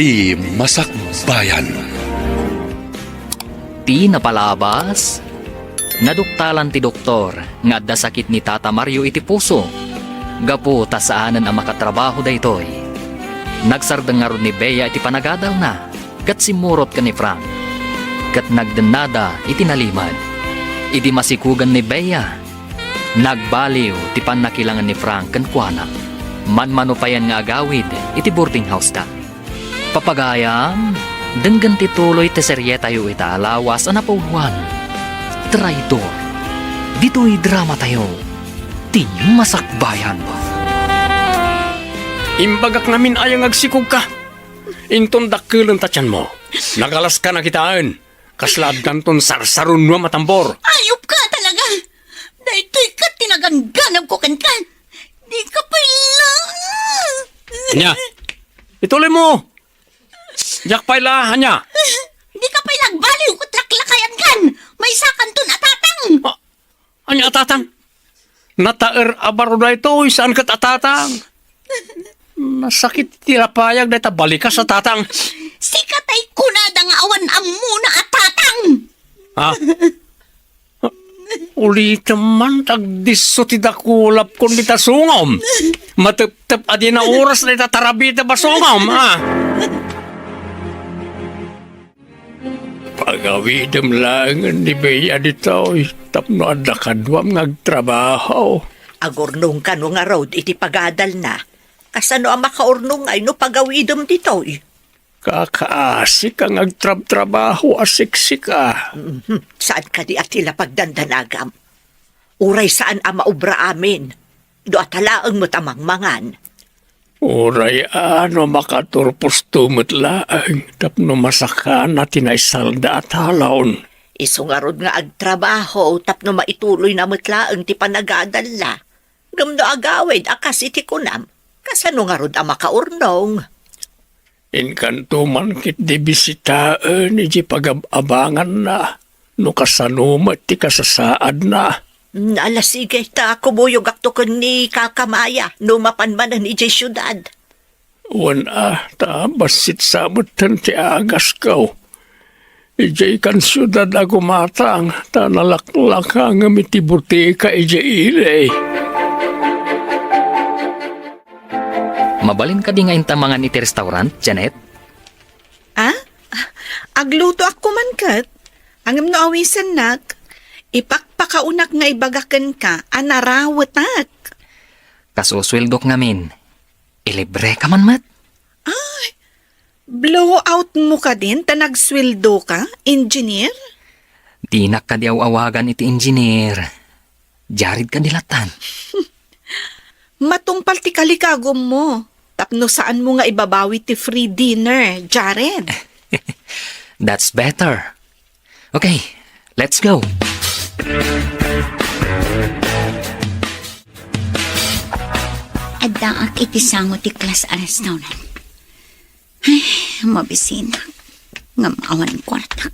ti Masakbayan. Ti napalabas, naduktalan ti doktor nga adda sakit ni Tata Mario iti puso. Gapu ta saanan ang makatrabaho daytoy. Nagsardeng nga ron ni Bea iti panagadal na, kat simurot ka ni Frank. Kat nagdanada iti nalimad. Idi masikugan ni Bea. Nagbaliw ti panakilangan ni Frank kan kuana. Manmanupayan nga agawid iti boarding house ta. Papagayam, denggan ti tuloy ti serye tayo ita alawas anapuhan. Traidor. Dito'y drama tayo. Ti Masakbayan. Imbagak namin ayang agsikog ka. Inton dakkelan tatyan mo. Nagalas ka na kitaan. Kaslad kanton sarsarun mo matambor. Ayop ka talaga! Dahito'y ka tinagangganap ko kan. Di ka pala! Anya, ituloy mo. Jak pala, anya. Di ka pala nagbaliw ko traklakayan kan! May sakan ton atatang! Anya atatang? Nataer abaro na ito, saan kat atatang? Masakit tirapayag na balik ka sa tatang. Sikat ay kunada nga awan ammo na atatang! Ha? Ulit man, tagdiso ti dakulap kung di tasungom. Matep-tep adi na oras na itatarabita ba sungom, ha? Pagawidam lang ni Bea dito, tapno adda kadwam ngagtrabaho. Agurnong ka no nga road iti pagadal na. Kasano ang makaurnong ay no pagawidom dito. Kakaasik ang agtrab-trabaho, asiksik ka. Saan ka di atila pagdandanagam? Uray saan ang maubra amin? Do atalaang mo tamang mangan. Uray ano makaturpos tumot laang, tapno masakan na tinaysalda at halawon. Isungarod nga agtrabaho, tapno maituloy na mutlaang ti panagadal na. Gamdo agawid, akas iti kunam. Kasano nga rod ang makaurnong? Inkanto man kit di bisitaan, iji pag-abangan na. No kasanumat ti kasasaad na. Nalasige ta kumuyog aktukon ni Kakamaya, no mapanmanan ni syudad. Wan tabasit samutan ti agas kaw. Iji kan syudad ako matang, tanalaklak ang amiti butika iji ilay. Mabalin ka di nga intamangan iti restaurant, Janet? Agluto ako man kat. Ang no awisan nak. Ipakpakaunak nga ibagakan ka, anarawat. Kasuswildok ngamin. Ilibre ka man mat? Blowout mo ka din, tanagsweldo ka, engineer? Di na ka di awagan iti engineer. Jarid ka dilatan. Matungpal ti kalikagom mo. Tapno saan mo nga ibabawi ti free dinner, Jared? That's better. Okay, let's go. Addaak iti sango ti class a restaurant. Ay, mabisina. Nga maawan kwartak.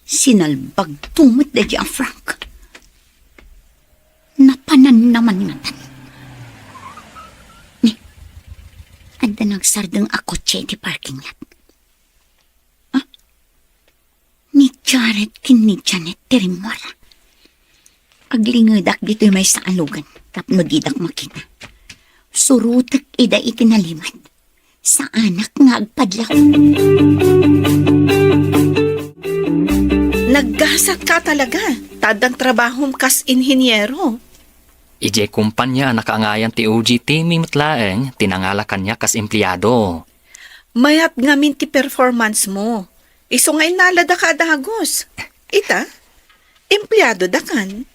Sinalbag tumot da di ang Frank. Napanan naman ngatan. Ni, adda nagsardeng ako ti parking lot. Ni Jared kin ni Janet tirimwara. Aglingadak dito'y may saalugan, tapno didak makita. Surutak ida itinalimad. Sa anak nga agpadlak. Naggasat ka talaga. Tadang trabahom kas inhinyero. Ije kumpanya nakaangayan ti OG teaming matlaeng tinangalakan niya kas empleyado. Mayat ngamin ti performance mo. Iso nga inalada ka dagos. Ita, empleyado dakan.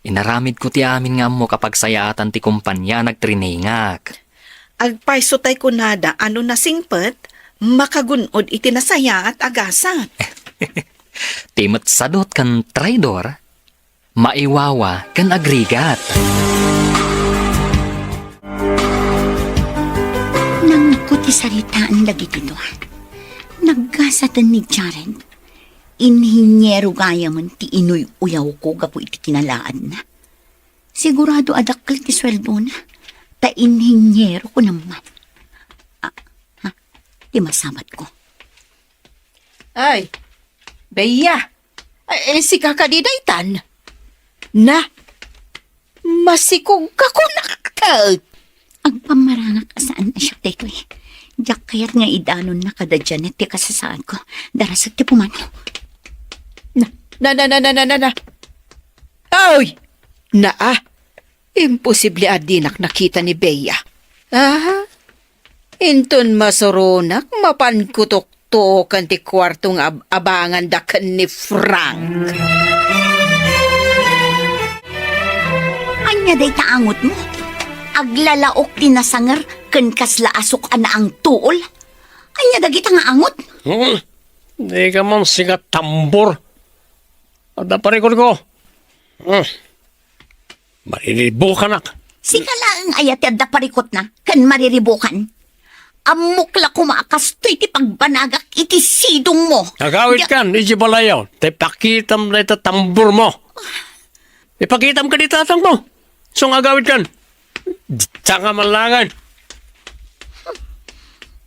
Inaramid ko ti amin nga mo kapag sayatan ti kumpanya nagtriningak. Agpaiso tay kunada ano na singpet, makagunod iti nasaya at agasat. Timat sadot kan traidor, maiwawa kan agrigat. Nang ikuti saritaan lagi dito. Naggasatan ni Jared. Inhinyero gaya man ti inuy uyaw ko gapo iti kinalaan na. Sigurado adakkel ti sweldo na. Ta inhinyero ko naman. di masamat ko. Ay, Beya, si kakadidaytan. Na, masikog ka ko nakakal. Ang pamarangak saan na siya dito eh. Diyak kayat nga idanon na kada dyan at di kasasaan ko. Darasag ti pumano. Na. Ay! Imposible adinak nakita ni Beya. Inton masurunak, mapankutok-tukan ti kwartong abangan dakan ni Frank. Anya day taangot mo? Aglalaok tinasangar ken kasla asok ana ang tuol? Anya dagita nga angot? Di ka man sigat tambor. Ada parikod ko. Mariribo ka nak. Sikala ang ayat at parikot na, kan mariribukan. Amukla kumaakas to'y ti pagbanagak iti sidong mo. Nagawit kan, iji balayaw. Te pakitam na ito tambor mo. Ipakitam ka di tatang mo. So agawit kan. Tsaka malangan.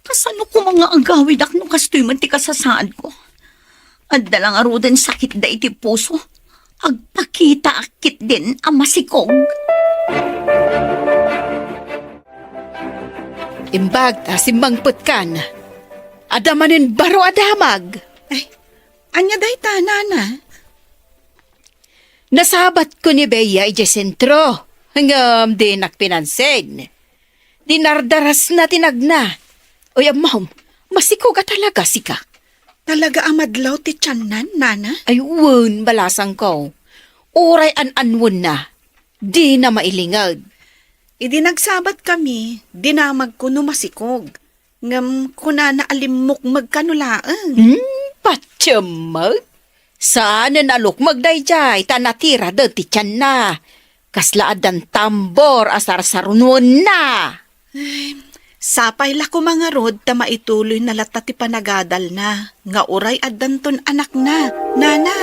Kasano ko mga agawid ak no kastoy man ti kasasaan ko. At dalang arudan sakit da iti puso. Agpakita akit din ang masikog. Imbag ta simbangpet kan. Adamanin baro adamag. Ay, anya day ta, nana. Nasabat ko ni Beya ije sentro. Hanggang di nakpinansin. Dinardaras na tinagna. Uy, amahom, masiko ka talaga sika. Talaga amadlaw ti tiyanan, nana? Ay, wun, balasang ko. Uray an-anwun na. Di na mailingag. Idi nagsabat kami, dinamag ko no masikog. Ngam ko na naalimok magkanulaan. Patyamag? Saan na nalukmag dayjay, tanatira dati tiyan na. Kaslaad ang tambor asar sarunwan na. Sapay la ko mga rod ta maituloy na lata ti panagadal na. Nga uray at danton anak na, nana.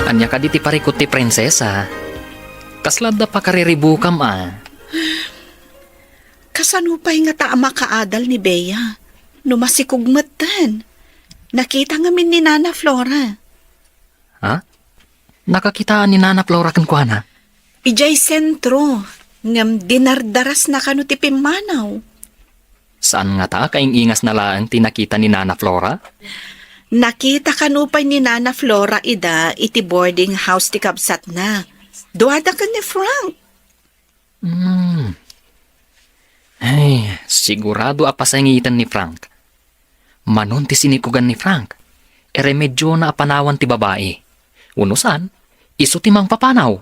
Anya ka di ti parikot ti prinsesa. Kaslad da pa kariribukam Kasanupay nga ta makaadal ni Beya. Numasikugmatan. Nakita ngamin ni Nana Flora. Ha? Nakakitaan ni Nana Flora kan kuana? Ijay sentro. Ngam dinardaras na kanu ti pimanaw. Saan nga ta kaingingas na laang tinakita ni Nana Flora? Nakita kanupay ni Nana Flora ida iti boarding house ti kabsat na. Duwada ka ni Frank. Ay, sigurado apasangitan ni Frank. Manon ti sinikugan ni Frank. Medyo na apanawan ti babae. Unusan, iso ti mang papanaw.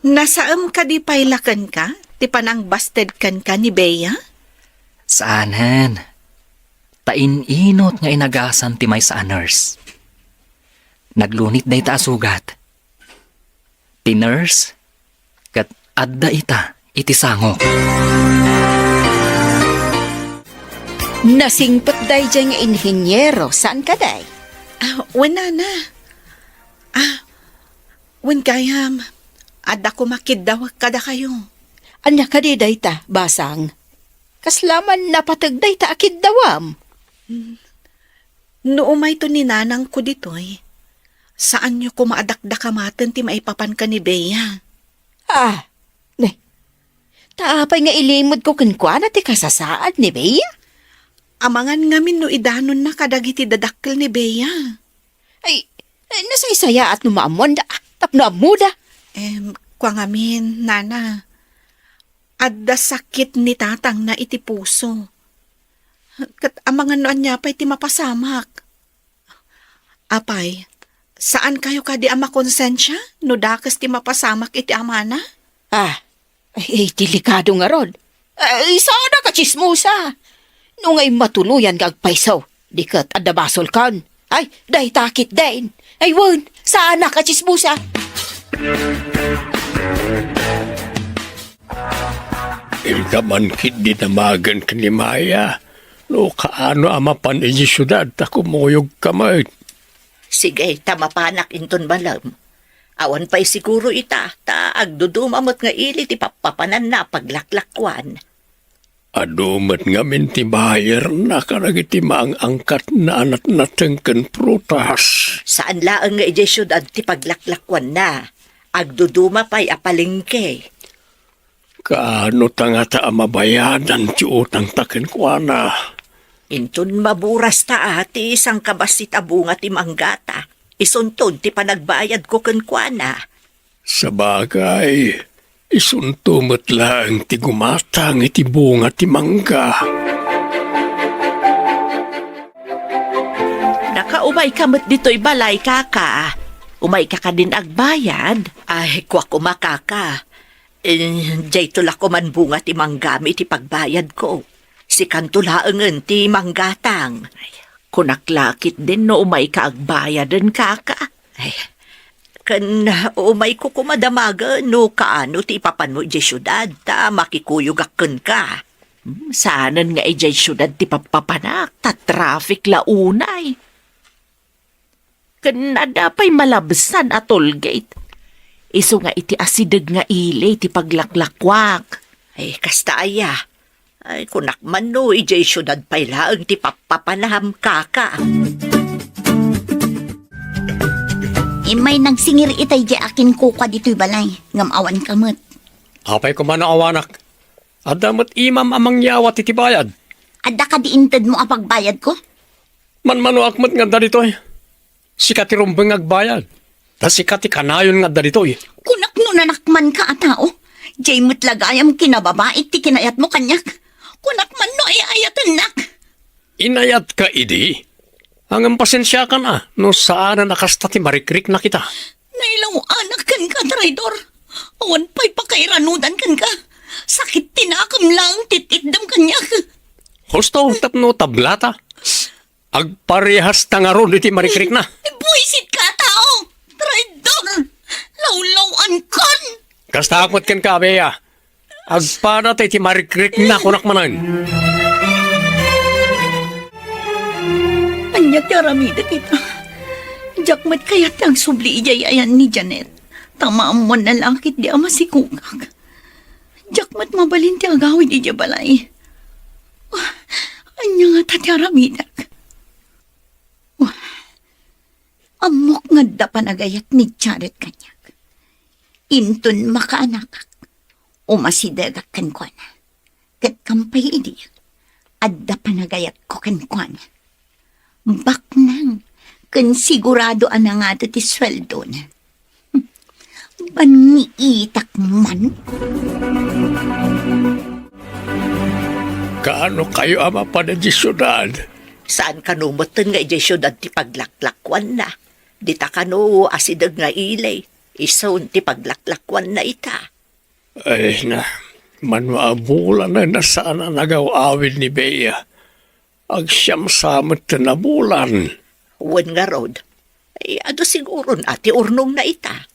Nasaam ka di pailakan ka? Ti panang busted kan ka ni Beya? Saanan? Tain-inot nga inagasan ti may sa nurse. Naglunit day ta asugat. Ti nurse, kat adda ita iti sangok. Nasingpot day dyan nga inhinyero. Saan ka day? Wala na. Wen kayam. Ada ko makiddaw kada kayo. Anya ka di day ta, basang? Kaslaman napatag day ta akiddawam. Noumay to ni nanang ko ditoy. Saan nyo ko maadakdakamatan ti maipapan ka ni Beya? Taapay nga ilimod ko kinkwana ti kasasaad ni Beya? Amangan ngamin no idanon na kadagiti dadakkel ni Beya. Ay, nasaysaya at numaamon da. Tapno amuda. Kwa ngamin, nana. Adda sakit ni tatang na iti puso. Kat amangan no anya pa iti mapasamak. Apay, saan kayo kadi ama konsensya? No dakas ti mapasamak iti amana? Ay, delikado nga rod. Ay, sana ka chismosa. Nung ay matuluyan gagpaisaw, dikat adabasol kan. Ay, day takit din. Ay, won, sana ka chismosa. Ilka man kit di namagan ka ni Maya. No kaano amapan iji syudad ta kumuyog kamay. Sige, tamapanak inton balam. Awan pa'y siguro ita, ta agdudumamot nga ili ti papapanan na paglaklakwan. Adumat nga minti bayar na karagiti maang angkat na anat natengken prutas. Saan laang nga ijay syudad ti paglaklakwan na, agduduma pa'y apalingke. Kaano tangata mabayadan ti utang taken kwa na. Intun maburas ta ti isang kabasit abunga ti manggata. Isuntod ti panagbayad ko kenkwana. Sa bagay, isuntumot lang ti gumatang iti bunga ti mangga. Nakaumay kamot dito'y balay, kaka. Umay ka din agbayad. Ay, kwa kumakaka. Jay tula ko man bunga ti manggami ti pagbayad ko. Si kantulaangan ti manggatang. Kunaklakit din no umay ka agbayad din, kaka. Ay, kan umay ko kumadamaga no kaano ti ipapan mo ijay syudad ta makikuyog akken ka. Saanan nga ijay syudad ti papapanak, ta traffic launay. Kanada pa'y malabsan at toll gate. Iso nga iti asideg nga ili ti paglaklakwak. Ay, kasta aya. Ay, kunakman no, ijay syudad pa'y laang ti papapanaham kaka. May nagsingir itay di akin kuka dito'y balay. Ngamawan kamot. Apay ko man awanak. Adamat imam amang yawa titibayad. Adda ka diintad mo apagbayad ko? Manmano akmat nga daritoy. Sikati rumbeng agbayad. Ta sikati kanayon nga daritoy. Kunak no nanakman ka atao. Jay mo't lagayam kinababait ti kinayat mo kanyak. Kunak man no ay ayatan nak. Inayat ka, idi. Hanggang pasensya ka na, no saan na nakasta ti marikrik na kita. Nailaw anak kan ka, traidor. Awan pa'y pakairanudan kan ka. Sakit tinakam lang, tititdam kanyak. Husto, tapno tablata. Agparehas tangaron iti marikrik na. Buisit ka, tao. Traidor. Lawlawan kan. Kasta akot ken ka, beya. Agpada tayo ti marikrik na kunak manan. Anyak yaramida kita. Jakmat kayat ang subli iyayayan ni Janet. Tamaan mo na langkit di ama si Kukak. Jakmat mabalin ti agawid iya balay. Anya nga tati yaramida. Amok nga da panagayat ni Jared kanyak. Intun makaanakak. Umasidagak kankwana. Kat kampay idi. Adda panagayat ko kankwana. Baknang, kan sigurado ana nga ti sweldo na. Baniitak man. Kaano kayo ama pa na di syudad? Saan ka numatan nga ijay syudad ti paglaklakwan na? Dita ka no asidag nga ilay. Isoon ti paglaklakwan na ita. Ay na, manwaabulan na nasaan na nagaw-awid ni Bea. Agsyam samot na bulan. Wan nga rod. Ay, ado siguro na ati urnong na ita.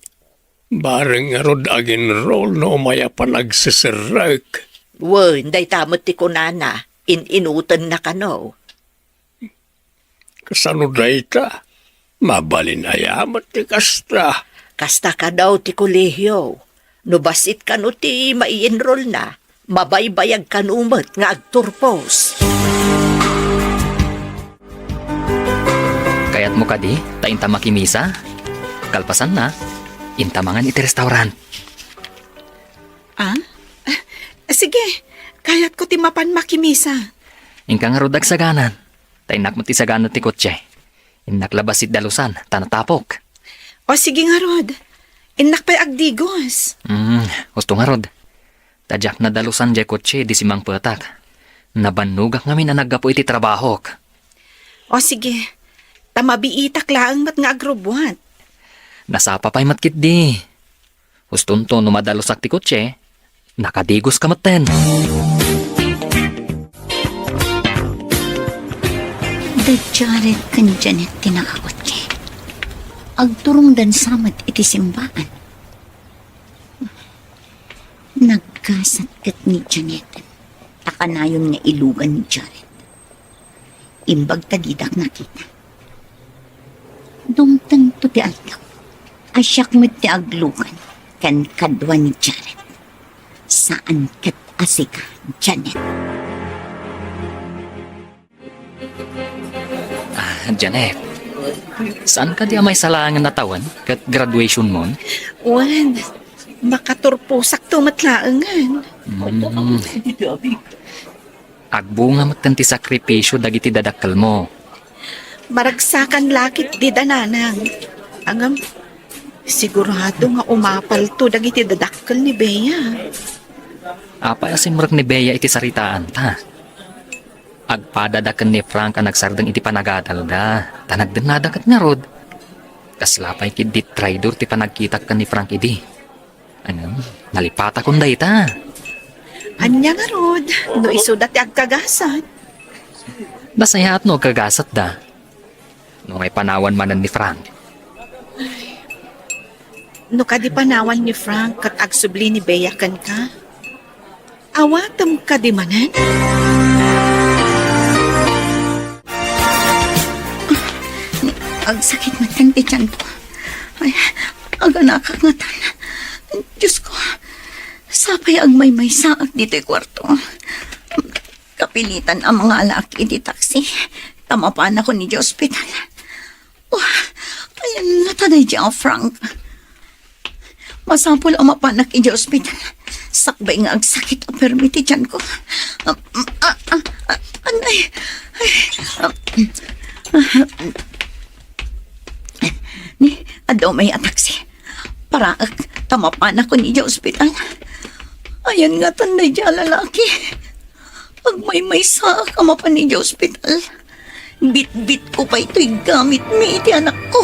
Bareng nga rod agin roll no maya pa nagsisirek. Wan, day tamot ti kunana. Inutan na ka no. Kasano day ta? Mabalin ayamat ti kasta. Kasta ka daw ti kolehiyo. No basit ka no ti mai-enroll na. Mabaybayag ka numot nga agturpos. Kaya't mo kadi, ta inta makimisa. Kalpasan na, inta mangan iti restaurant. Ah? Sige, kayat ko ti mapan makimisa. Ingka nga rodag saganan. Ta inak mo ti saganan ti kotse. Inak labasit dalusan, tanatapok. O sige nga, Rod. Inak pa'y agdigos. Gusto nga rod. Tadyak na dalusan jay kotse di simang petak. Nabanugak ngamin na naggapo iti trabahok. O sige, tamabiitak lang mat nga agrobwat. Nasapa pa'y matkit di. Guston to no madalusak ti kotse, nakadigos ka maten. The Jared kan Janet tinakakotse. Agturong dan samat iti simbaan. Nagkasat kat ni Janet. Takanayon nga ilugan ni Jared. Imbag tadidak nakita. Dumtang to ti altaw. Asyak mo ti aglukan kan kadwa ni Jared. Saan kat asika, Janet? Janet, saan ka di may salangan na tawan kat graduation mo? Wan, makaturpusak tumatlaangan. Agbunga magtanti sakripisyo dagiti dadakkel mo. Maragsakan lakit di dananang. Angam, sigurado nga umapal to dagiti dadakkel ni Bea. Apa asim murag ni Bea iti saritaan ta. Agpadadaken ni Frank ang nagsardeng iti panagadal da. Tanagdenadakat nga rod. Kaslapay kid di traidor ti panagkitak kan ni Frank idi. Ano, nalipata kong da ita. Anya nga rod, no isudat ti agkagasat. Nasayaat no kagasat da. No may panawan manan ni Frank. No kadi panawan ni Frank kat agsubli ni Bea kan ka. Awatam ka di manan? Ang sakit matan ti tiyan ko. Ay, aga nakakangatan. Diyos ko, sapay ang may saak dito kwarto. Kapilitan ang mga alaki di taxi. Tamapan ako ni di ospital. Ayan nga taday di ang Frank. Masapol ang mapanak i di ospital. Sakbay nga ang sakit ang permiti tiyan ko. Anay. Ni, adaw may ataksi. Para tamapan ako ni di ospital. Ayan nga tanday di lalaki. Pag may sa kamapan ni di ospital. Bit-bit ko pa ito'y gamit mi iti anak ko.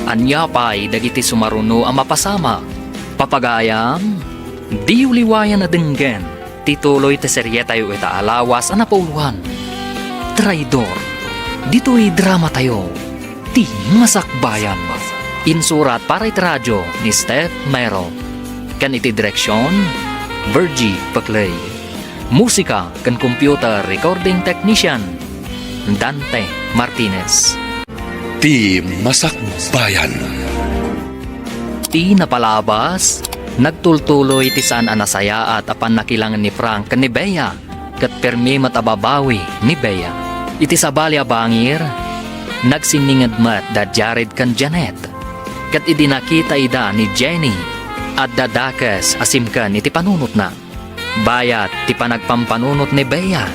Anya pa'y dagiti sumaruno ang mapasama. Papagayam, di uliwayan na denggen. Tituloy te serye tayo ita alawas ang napuluhan. Traidor, dito'y drama tayo. Ti masakbayan. Insurat para iti radyo ni Steph Mero. Kan iti direksyon, Virgie Paclay. Musika kan computer recording technician, Dante Martinez. Ti Masakbayan. Ti napalabas, nagtultuloy ti saan anasaya at apan nakilangan ni Frank kan ni Bea, kat permi matababawi ni Bea. Iti sabali bangir, nagsiningad mat da Jared kan Janet, kat idinakita ida ni Jenny, at dadakas asimkan iti panunot na. Bayat ti panagpampanunot ni Bea,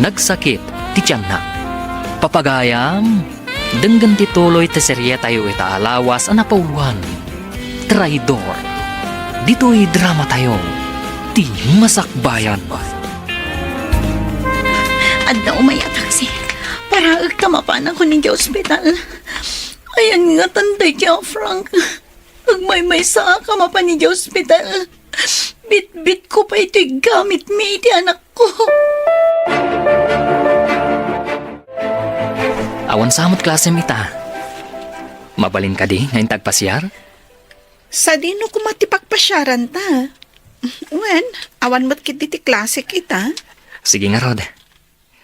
nagsakit ti tiyan na. Papagayam, denggan tituloy ti serye tayo ita alawas ang napauwan. Traidor, dito'y drama tayo. Ti masakbayan. Adaw may ataksi. Para tamapan ako ni di ospital. Ayan nga tanday di ang Frank. Pag may sa kamapan ni di ospital. Bit-bit ko pa ito'y gamit mi iti anak ko. Awan samot klase mita. Mabalin ka di ngayon tagpasyar? Sa dino ko matipagpasyaran ta. Wen, awan mo't kiti ti klase kita. Sige nga Rod.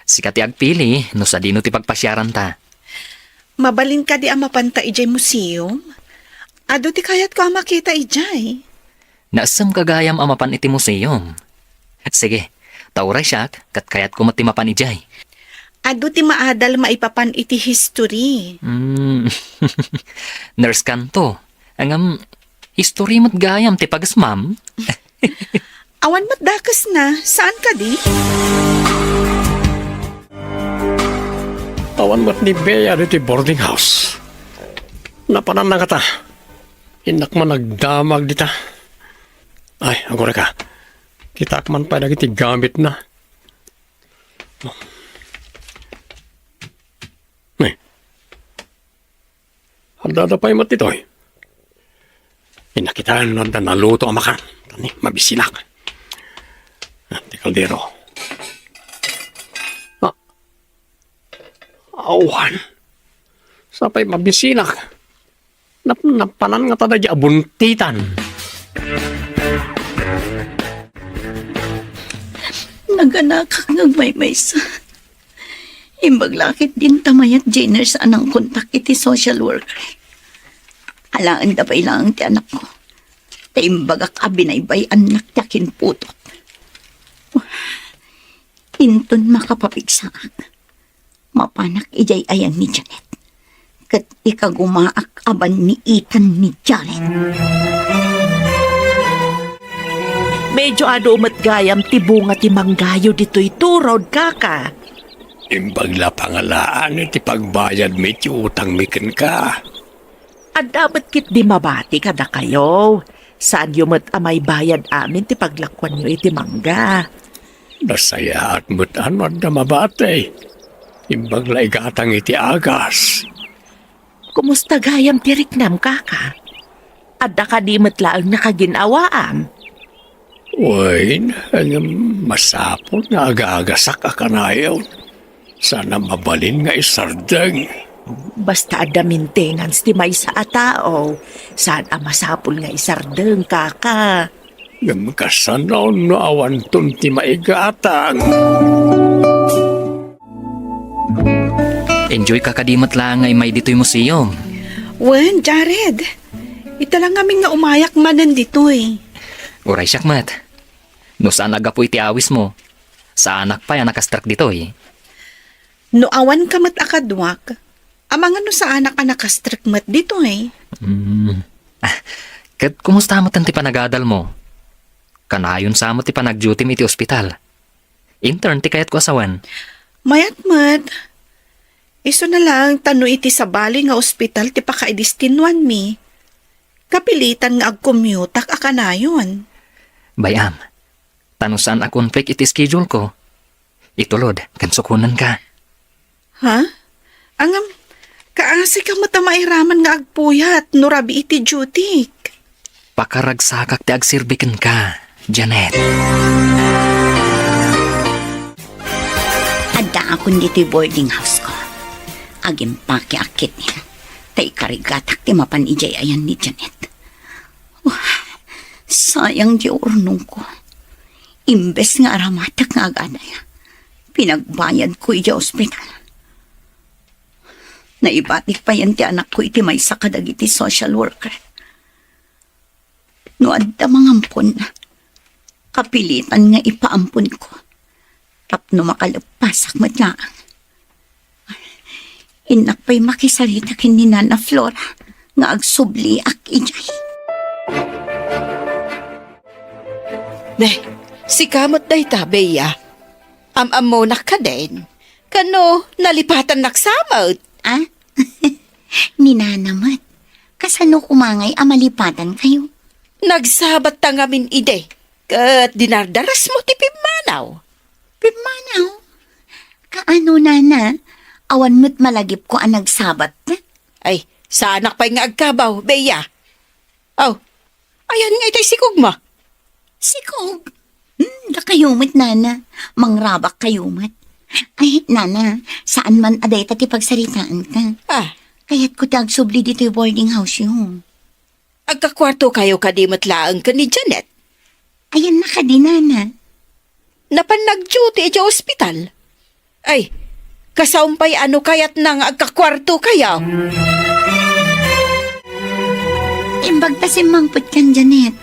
Sikat ti agpili no sa dino ti pagpasyaran ta. Mabalin ka di ang mapanta ijay museum. Ado ti kayat ko ang makita ijay. Naasam kagayam amapan iti museum. Sige, tauray siya kat kayat ko matimapan ijay. Ado ti maadal maipapan iti history. Nurse kanto. Angam, history mo't gayam ti pagasmam. Awan mo't dakas na. Saan ka di? Tawan mo't ni Bea dito boarding house. Napanan na kata. Inak man nagdamag dita. Ay, agora ka. Kita man pa dagiti gamit na. Handa pa yung matitoy. Inakitaan nun na naluto ang makan. Tani, mabisilak. Di kaldero. Awan. Sapay mabisilak. Napanan nga tada di abuntitan. Naganakak ng may sa. Imbag lakit din tamayat Jenner sa anang kontak iti social worker. Alaan da bay lang ti anak ko. Taimbagak abinaybay anak yakin putot. Inton makapapigsaak. Mapanak ijay ayan ni Janet. Kat ikagumaak aban ni Ethan ni Janet. Medyo umat gayam ti bunga ti manggayo dito'y turod kaka. Imbag la pangalaan iti pagbayad mi ti utang miken ka. At dapat kit di mabati kada kayo. Saan yumat amay bayad amin ti paglakwan nyo iti mangga. Nasaya at mutan at na mabate. Imbag la igatang iti agas. Kumusta gayam ti riknam kaka? Adda ka di matlaang nakaginawaam. Wain, ang masapot na aga-agasak akanayaw. Sana mabalin nga isardeng. Basta adda maintenance ti may sa atao. Saan masapul nga isardeng kaka? Yung kasanaw no awan ti maigatang. Enjoy ka kadimat lang ay may dito'y museum. Wen, Jared. Ita lang aming nga umayak manan dito eh. Uray syakmat. No saan agapo iti awis mo? Sa anak pa yan nakastrak dito'y. No awan ka mat akadwak. Amang ano sa anak-anak kastrikmat dito eh. Kat kumusta mo ti panagadal mo? Kanayon sa mo ti panag-duty mi iti ospital. Intern ti kayat ko asawan. Mayat-mat. Iso na lang tano iti sabali nga ospital ti pakaidistinwan mi. Kapilitan nga ag-commutak akanayon. Bayam, tanusan a conflict iti schedule ko. Itulod, kansukunan ka. Ha? Angam, kaasi ka matamairaman nga agpuyat no rabi iti duty. Pakaragsakak ti agsirbiken ka, Janet. Adda akong dito'y boarding house ko. Agimpake akit niya. Tay karigatak ti mapan ijay ayan ni Janet. Sayang di urnong ko. Imbes nga aramatak nga aganay. Pinagbayad ko ija ospital. Naibatik pa yan ti anak ko iti may sakadag iti social worker. No adda mangampon na. Kapilitan nga ipaampon ko. Tapno makalapasak matlaang. Inak pa'y makisarita kin ni Nana Flora nga agsubli ak ijay. Si kamot day tabeya. Am-am mo nak ka din. Kano nalipatan naksamot. Ah? Ni Nana Mat, kasano kumangay amalipatan kayo? Nagsabat tangamin ide. Kat dinardaras mo ti pimanaw. Pimanaw? Kaano, Nana? Awan mo't malagip ko ang nagsabat na. Ay, sa anak pa'y nga agkabaw, beya. Oh, ayan nga itay sikog mo. Sikog? Da kayumat, Nana. Mangrabak kayumat. Ay, Nana, saan man aday tati pagsaritaan ka? Ah, Kaya't ko tagsubli dito yung boarding house yung. agkakwarto kayo kadimatlaang ka ni Janet. Ayan na ka din, Nana. Napan nag-duty sa ospital. Ay, kasaumpay ano kayat nang agkakwarto kayo. Imbag pa si Mangput kan, Janet.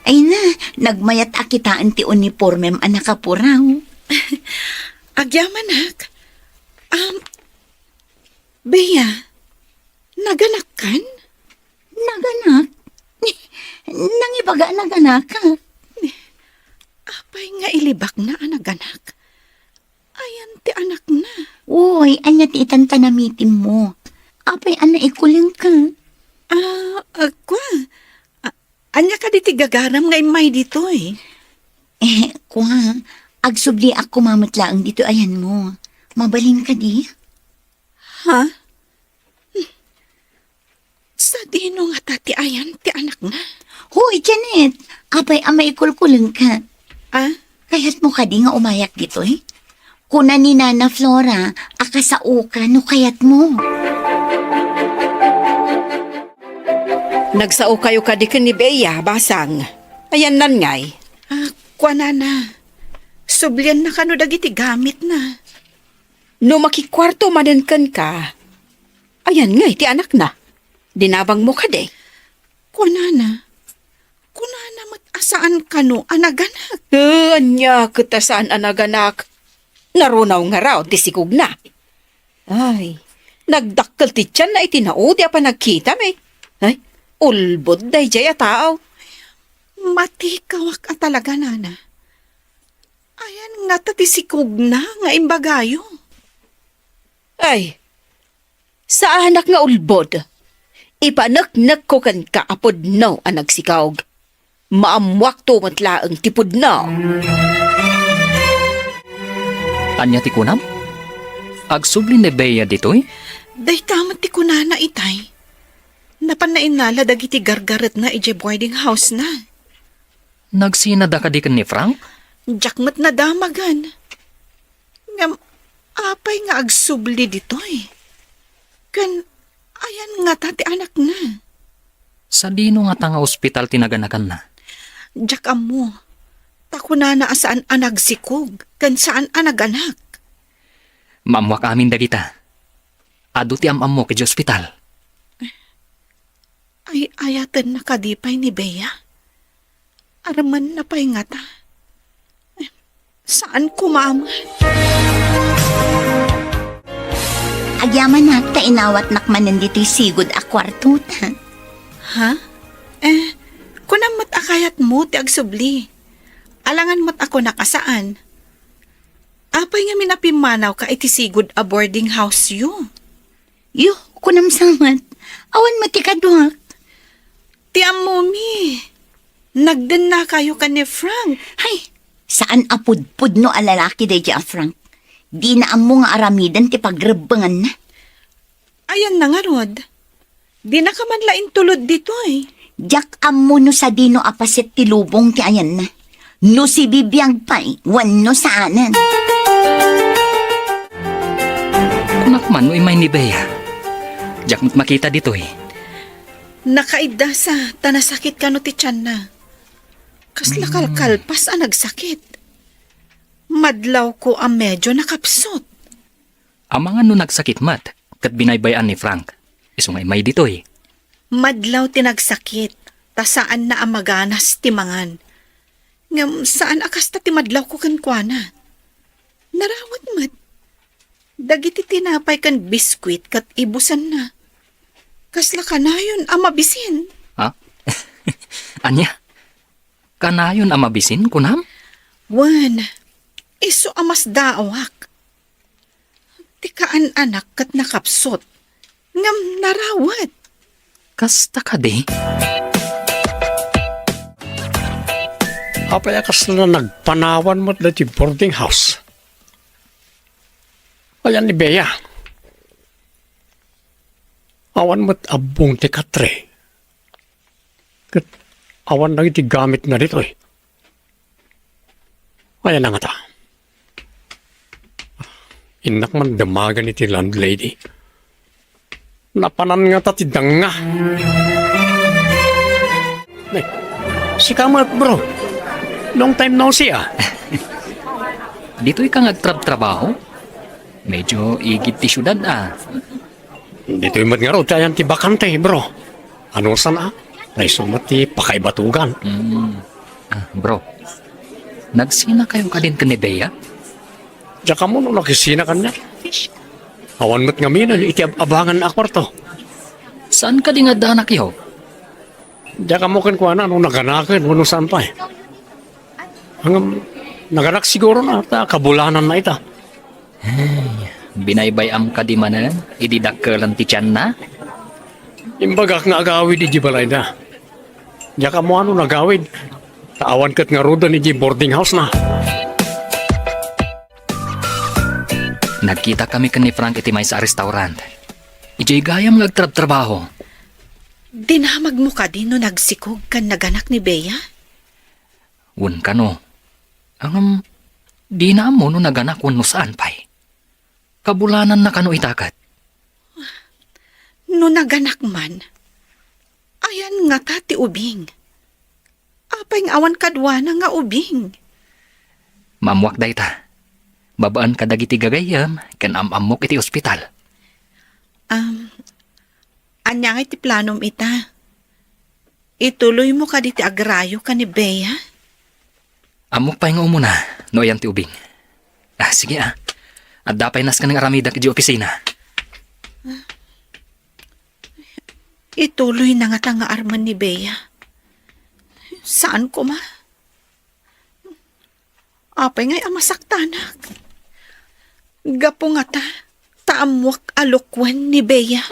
Ay na, nagmayat akitaan ti uniformem anak kapuraw. Agyamanak. Beya, naganak kan? Naganak? Nangibaga naganak ka. Apay nga ilibak na anaganak. Ayan ti anak na. Uy, anya ti itantanamitin mo. Apay ana ikuling ka. Agwa. Anya ka di ti gagaram nga imay dito eh. Kwa, agsubli ako mamatlaang dito ayan mo. Mabalin ka di? Ha? Sa dino nga tati ayan ti anak na. Hoy, Janet. Apay amay ikulkuling ka. Ah? Kaya't mo ka di nga umayak dito eh. Kuna ni Nana Flora, akasao ka no kayat mo. Nagsao kayo kadikan ni Beya, basang. Ayan nan ngay. Kwa na. Sublian na kano dagiti gamit na. No makikwarto manenkan ka, ayan nga, iti anak na. Dinabang mo ka de. Kunana mat asaan ka no, anaganak. Anya, kita saan anaganak. Narunaw nga raw, tisikog na. Ay, nagdakkel ti tiyan na itinaudi pa nagkita may. Ay, ulbod day jay a tao. Matikawak a talaga, nana. Ayan nga tatisikog na nga imbagayo. Ay, sa anak nga ulbod, ipanaknak ko kan kaapod no ang nagsikawg. Maamwak to matlaang tipod no. Anya ti kunam? Agsubli ni Bea ditoy? Day tamat ti kunana itay. Napanainala dagiti gargaret na ije boarding house na. Nagsinada ka di ni Frank? Jakmat na damagan. Ngam, apay nga agsubli ditoy. Kan, ayan nga tati anak na. Sa dino nga tanga ospital tinaganakan na. Jak amo, tako na saan anagsikog, kan saan anaganak. Maamwak amin dagita. Ado ti amam mo kay ospital. Ay ayatan na kadipay ni Bea. Araman na pa'y nga ta. Saan kumama? Agyaman na, ta inawat nakmanan dito'y sigod a kwarto ta. Ha? Kunang mat akayat mo ti agsubli. Alangan mat ako nakasaan. Apay nga minapimanaw ka iti sigod a boarding house yu. Yo, kunam samat. Awan matikaduak. Ti amomi. Nagdan na kayo ka ni Frank. Hay, saan apudpud no alalaki day a Frank? Di na amo nga aramidan ti pagrebangan na. Ayan na nga, Rod. Di na ka man lain tulod dito eh. Jak amo no sa dino apasit ti lubong ti ayan na. No si bibiyang pay, wano saanan. Kunak man mo imay ni Bea. Diyak mo't makita ditoy. Nakaida sa tanasakit ka no ti tiyan na. Kasla kalkalpas ang nagsakit. Madlaw ko ang medyo nakapsot. Ang mga no nagsakit mat, kat binaybayan ni Frank. Iso nga imay ditoy. Madlaw tinagsakit, ta saan na ang maganas timangan. Ngam saan akas ta timadlaw ko kankwana. Narawat mat. Dagiti tinapay kan biskwit kat ibusan na. Kasla kanayon ang mabisin. Ha? Anya? Kanayon ang mabisin, kunam? Wan, iso amas daawak. Tikaan anak kat nakapsot. Ngam narawat. Kasta ka di? Apay akas na nagpanawan mo't dati boarding house. Ayan ni Bea. Awan mo't abong ti katre. Kat awan na iti gamit na dito eh. Ayan na nga ta. Inak man damagan iti landlady. Napanan nga ta ti danga. Nay, si Kamat bro. Long time no see ah. Dito'y kang agtrab-trabaho? Medyo igit ti syudad ah. Dito'y mat nga ro, tayan ti bakante bro. Ano san ah? Naisumat ti pakaibatugan. Bro, nagsina kayo ka din ka ni Bea? Diyan ka mo nung nakisina kanya. Awan mo't nga minan, iti abangan na akwarto. Saan ka di nga danak yaw? Diyan ka mo kinkwana, nung naganakin, nung saan pa eh. Hanggang naganak siguro na, kabulanan na ita. Binaybayam ka di manan? Ididakkelan ti tiyan na? Imbagak nga agawid iji balay na. Diyan ka mo ano nagawid. Taawan kat nga roda iji boarding house na. Nagkita kami ka ni Frank iti may sa restaurant. Ijay gayam nagtrab-trabaho. Dinamag mo ka din no nagsikog kan naganak ni Bea? Un ka no. Ang di na mo no naganak no saan pa'y. Kabulanan na kano itakat. No naganak man, ayan nga tati ubing. Apay nga awan kadwa na nga ubing. Mamwak day ta. Babaan ka dagiti gagayam, kan amok iti ospital. Anyang iti planom ita. Ituloy mo ka diti agrayo ka ni Bea. Amok pa yung umuna, no yan ti ubing. Sige At dapay nas ka ng aramida ki di opisina. Ituloy na nga nga arman ni Bea. Saan ko ma? Apay nga'y amasaktanak. Gapo nga taamwak alokwan ni Bea.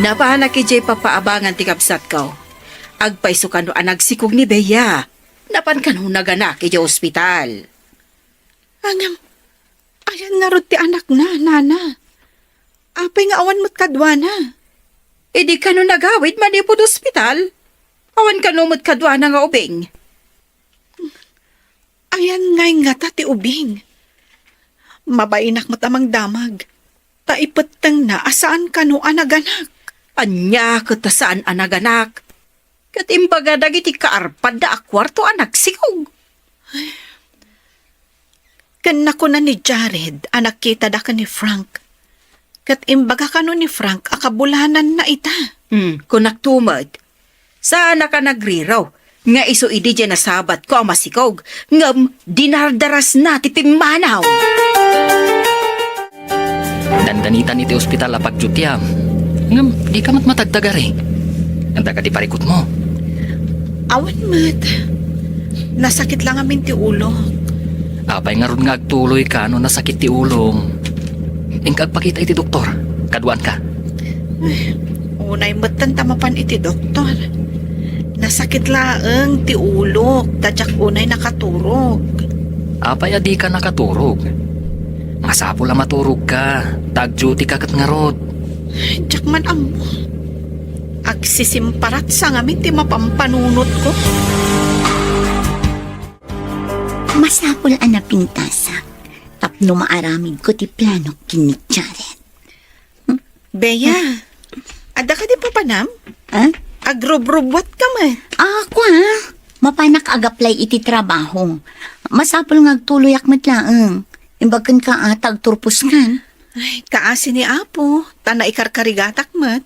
Napahanak ki Jay papaabangan ti kapsat ko. Agpaiso ka no anagsikog ni Bea. Napan ka no naganak ki Jay ospital. Angam, ayan nga rod ti anak na, nana. Apay nga awan mo't kadwa na. E di ka no nagawid manipod ospital. Awan ka no mo't kadwa na nga ubing. Ayan nga'y nga ti ubing. Mabainak mo't amang damag. Taipetang na asaan ka no anaganak. Anya ka ta saan anaganak. Kat imbaga dagiti kaarpad da akwarto anak sikog. Kana ko na ni Jared, anak kita da ka ni Frank. Kat imbaga ka no ni Frank, akabulanan na ita. Kung naktumad. Sana ka nagriraw. Nga iso idi dyan na sabat ko ang masikog. Ngam, dinardaras na ti pimanaw. Dandanitan iti ospital apag jutyam. Ngam, di ka matagdagari. Anda ka di parikot mo. Awan mat. Nasakit lang amin ti ulo. Apay nga ron nga agtuloy ka no nasakit ti ulong. Ingkag pakita iti doktor. Kaduan ka. Unay matan tamapan iti doktor. Nasakit laeng ti ulo. Tadyak unay nakaturog. Apay adi ka nakaturog. Masapo la maturog ka. Tag-duty ka kat nga rod. Tadyak man amo. Agsisimparat sa ngamin ti mapampanunot ko. Masapul ana pintasak. Tapno maaramid ko ti plano kini Jared. Bea, ada ka di papanam? Ha? Agrobrobwat ka man. Ako mapanak agaplay iti trabaho. Masapul nga agtuloy akmat laeng. Imbagan ka atag turpus kan. Ay, kaasi ni Apo, tana ikarkarigatak mat.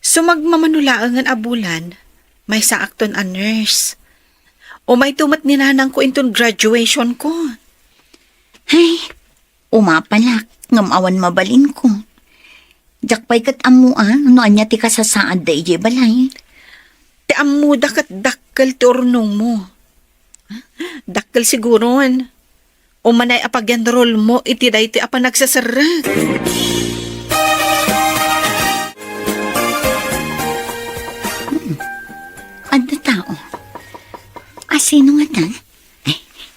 Sumagmamanulaangan abulan, may saakton a nurse. O may tumat ni nanang ko inton graduation ko. Ay, umapalak. Ngamawan mabalin ko. Jakpay kat amu no anya ti kasasaad da ije balay. Ti amu dakat dakkel ti ornong mo. Dakkel siguron. O manay apagyanrol mo iti day ti apa nagsasarat. Ada tao. Asino nga ta?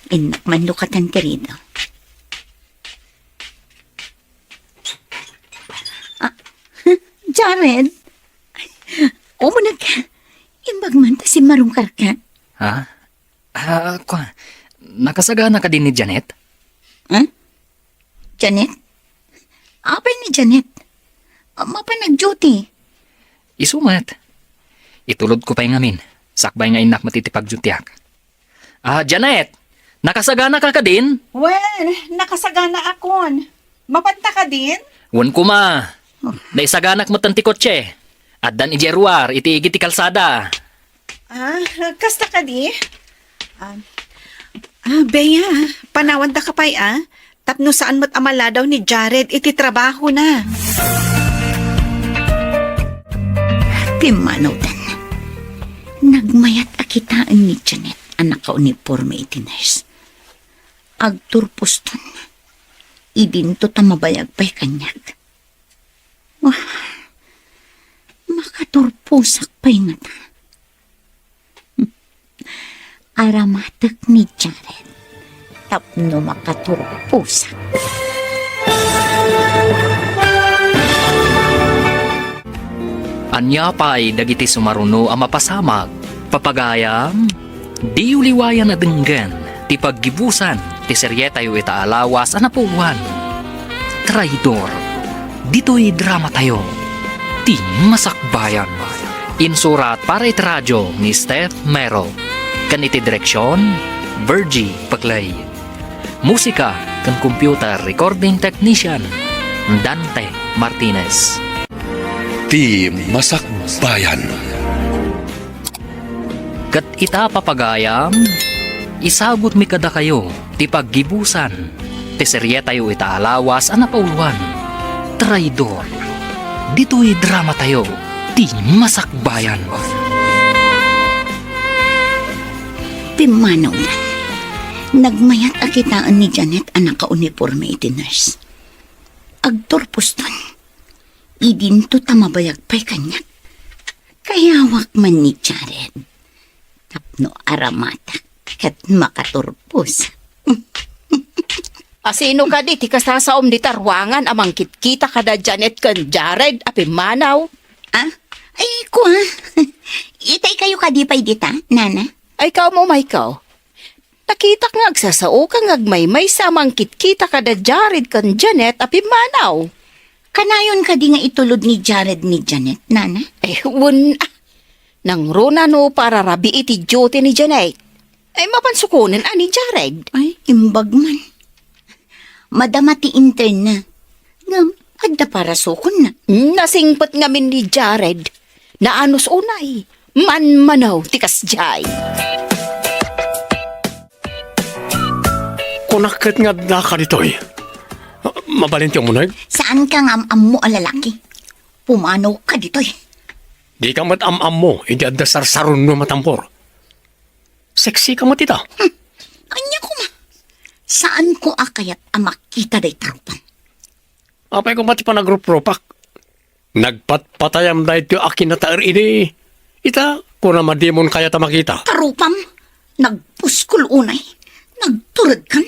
Inakman lukatan ti rito. Jared? Umunag ka. Imbagman ta si Marungkar ka. Ha? Nakasagana ka din ni Janet? Janet? Apay ni Janet? Mapanag-duty. Isumat. Itulod ko pa yung amin. Sakbay nga inak matitipag-jutyak. Janet! Nakasagana ka din? Well, nakasagana akon. Mapanta ka din? Wan ko ma. Naisaganak mo tanti kotse. At dan ijeruar, iti iti kalsada. Kasta ka di? Bea, panawan ta kapay Tapno saan mo't amala daw ni Jared iti trabaho na. Pimanaw dan. Nagmayat akitaan ni Janet anak ka uniforme iti nurse. Agturpos ton. Idinto tamabayag pa'y kanyag. Wah, makaturpusak pa'y nga ta. Aramatak ni Jared. Tapno makaturpusak. Anya pa'y dagiti sumaruno ang mapasamag. Papagayam, di uliwayan na denggan. Ti paggibusan, ti seryetayo itaalawas anapuluan. Traidor, dito'y drama tayo. Ti masakbayan. Insurat para iti radyo ni Steph Mero. Kan iti direksyon Virgie Paglay. Musika kan computer recording technician, Dante Martinez. Ti Masakbayan. Kat ita papagayam, isagot mi kada kayo, ti paggibusan, ti serye tayo itaalawas anapauluan. Traidor. Dito'y drama tayo, ti Masakbayan. Pimanaw na. Nagmayat akitaan ni Janet ang naka-uniforme iti nurse. Agtorpos ton. Idinto tamabayag pa'y kanya. Kayawak man ni Jared. Tapno aramata kat makaturpos. Asino ka di, ti kasasaom di tarwangan amang kitkita kada Janet kan Jared apimanaw. Ah? Ay, kuha. Itay kayo kadipay dita, nana? Ay kao mo may kao. Nakita nga agsasao ka ngagmay-may samang kitkita kada Jared kan Janet apimanaw. Kanayon ka di nga itulod ni Jared ni Janet, nana? Eh, nang runa no para rabi iti duty ni Janet. Ay mapansukunan ani Jared. Ay, imbag man. Madama ti intern na. Ngam, adda para sukon na. Nasingpot ngamin ni Jared. Naanos unay. Man-manaw tikas jay. Kunakit nga na ka dito'y. Mabalint yung munag. Saan ka nga am mo alalaki? Pumanaw ka dito'y. Di ka mat-am-am mo, hindi adda sarsaron mo matampor. Sexy ka matita. Anya ko ma. Saan ko akayat ang makita day tarupan? Apay ko mati pa nagrupropak. Nagpatpatayam dahil yung akin na taer ini. Ita, kung na madimon kaya ta makita. Tarupam, nagpuskol unay. Nagturad kan.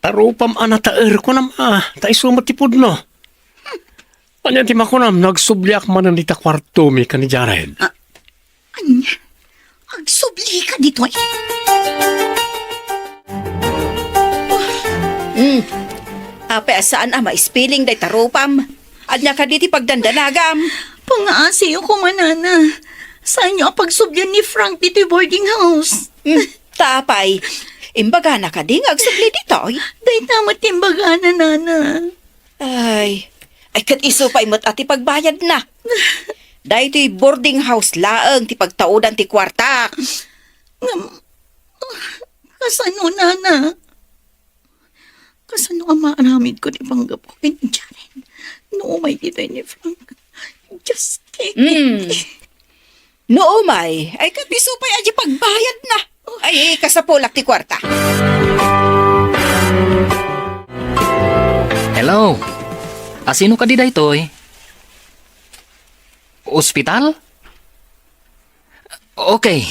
Tarupam ana taer ko nam ta isumatipod no. Anya ti makunam, nagsubliak man ang dita kwarto mi ka ni Jared. Anya, agsubli ka dito'y. Ape saan ama spilling day tarupam. Anya ka diti pagdandanagam. Pangaasiyo ko manana. Saan niyo ang pagsubyan ni Frank dito boarding house? Tapay. Imbaga na ka ding agsubli ditoy. Day tamat timbaga na, nana. Ay kat iso pa imot ati pagbayad na. Dahil ito'y boarding house laang ti pagtaudan ti kwartak. Kasano, nana? Kasano ang maaramid ko ni panggap ko kay Jared? Noong may dito ni Frank. Just kidding. Noomay, ay kat iso pa aji pagbayad na. Ay kasapulak ti kwarta. Hello. Asino ka di daytoy? Ospital? Okay.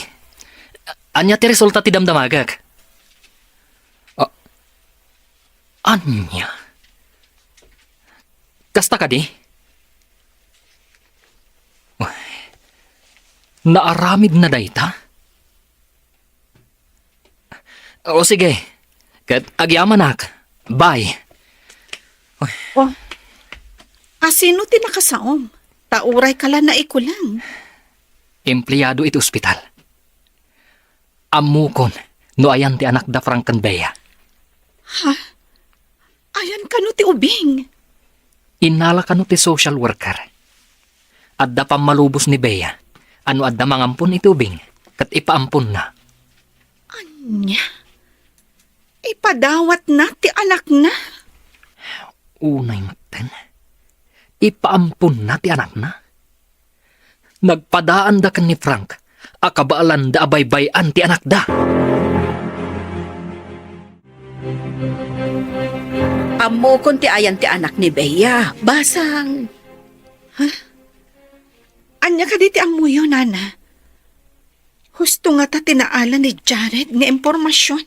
Anya ti resulta ti damdamagak? Anya? Kasta ka di? Naaramid na dayta? O sige. Kat agyamanak. Bye. Asino ti nakasaom? Tauray kala na ikulang. Empleyado iti ospital. Amukon, no ayan ti anak da Franken Bea. Ayan ka no ti ubing. Inala ka no ti social worker. Adda pamalubos ni Bea. Ano adda mangampun iti ubing, kat ipaampun na. Anya? Ipadawat na ti anak na. Unay maten. Ipaampun na ti anak na. Nagpadaan da kan ni Frank, akabaalan da abaybayan ti anak da. Amo kon ti ayan ti anak ni Bea. Basang. Anya ka di ti amuyo, nana. Husto nga ta tinaalan ni Jared nga impormasyon.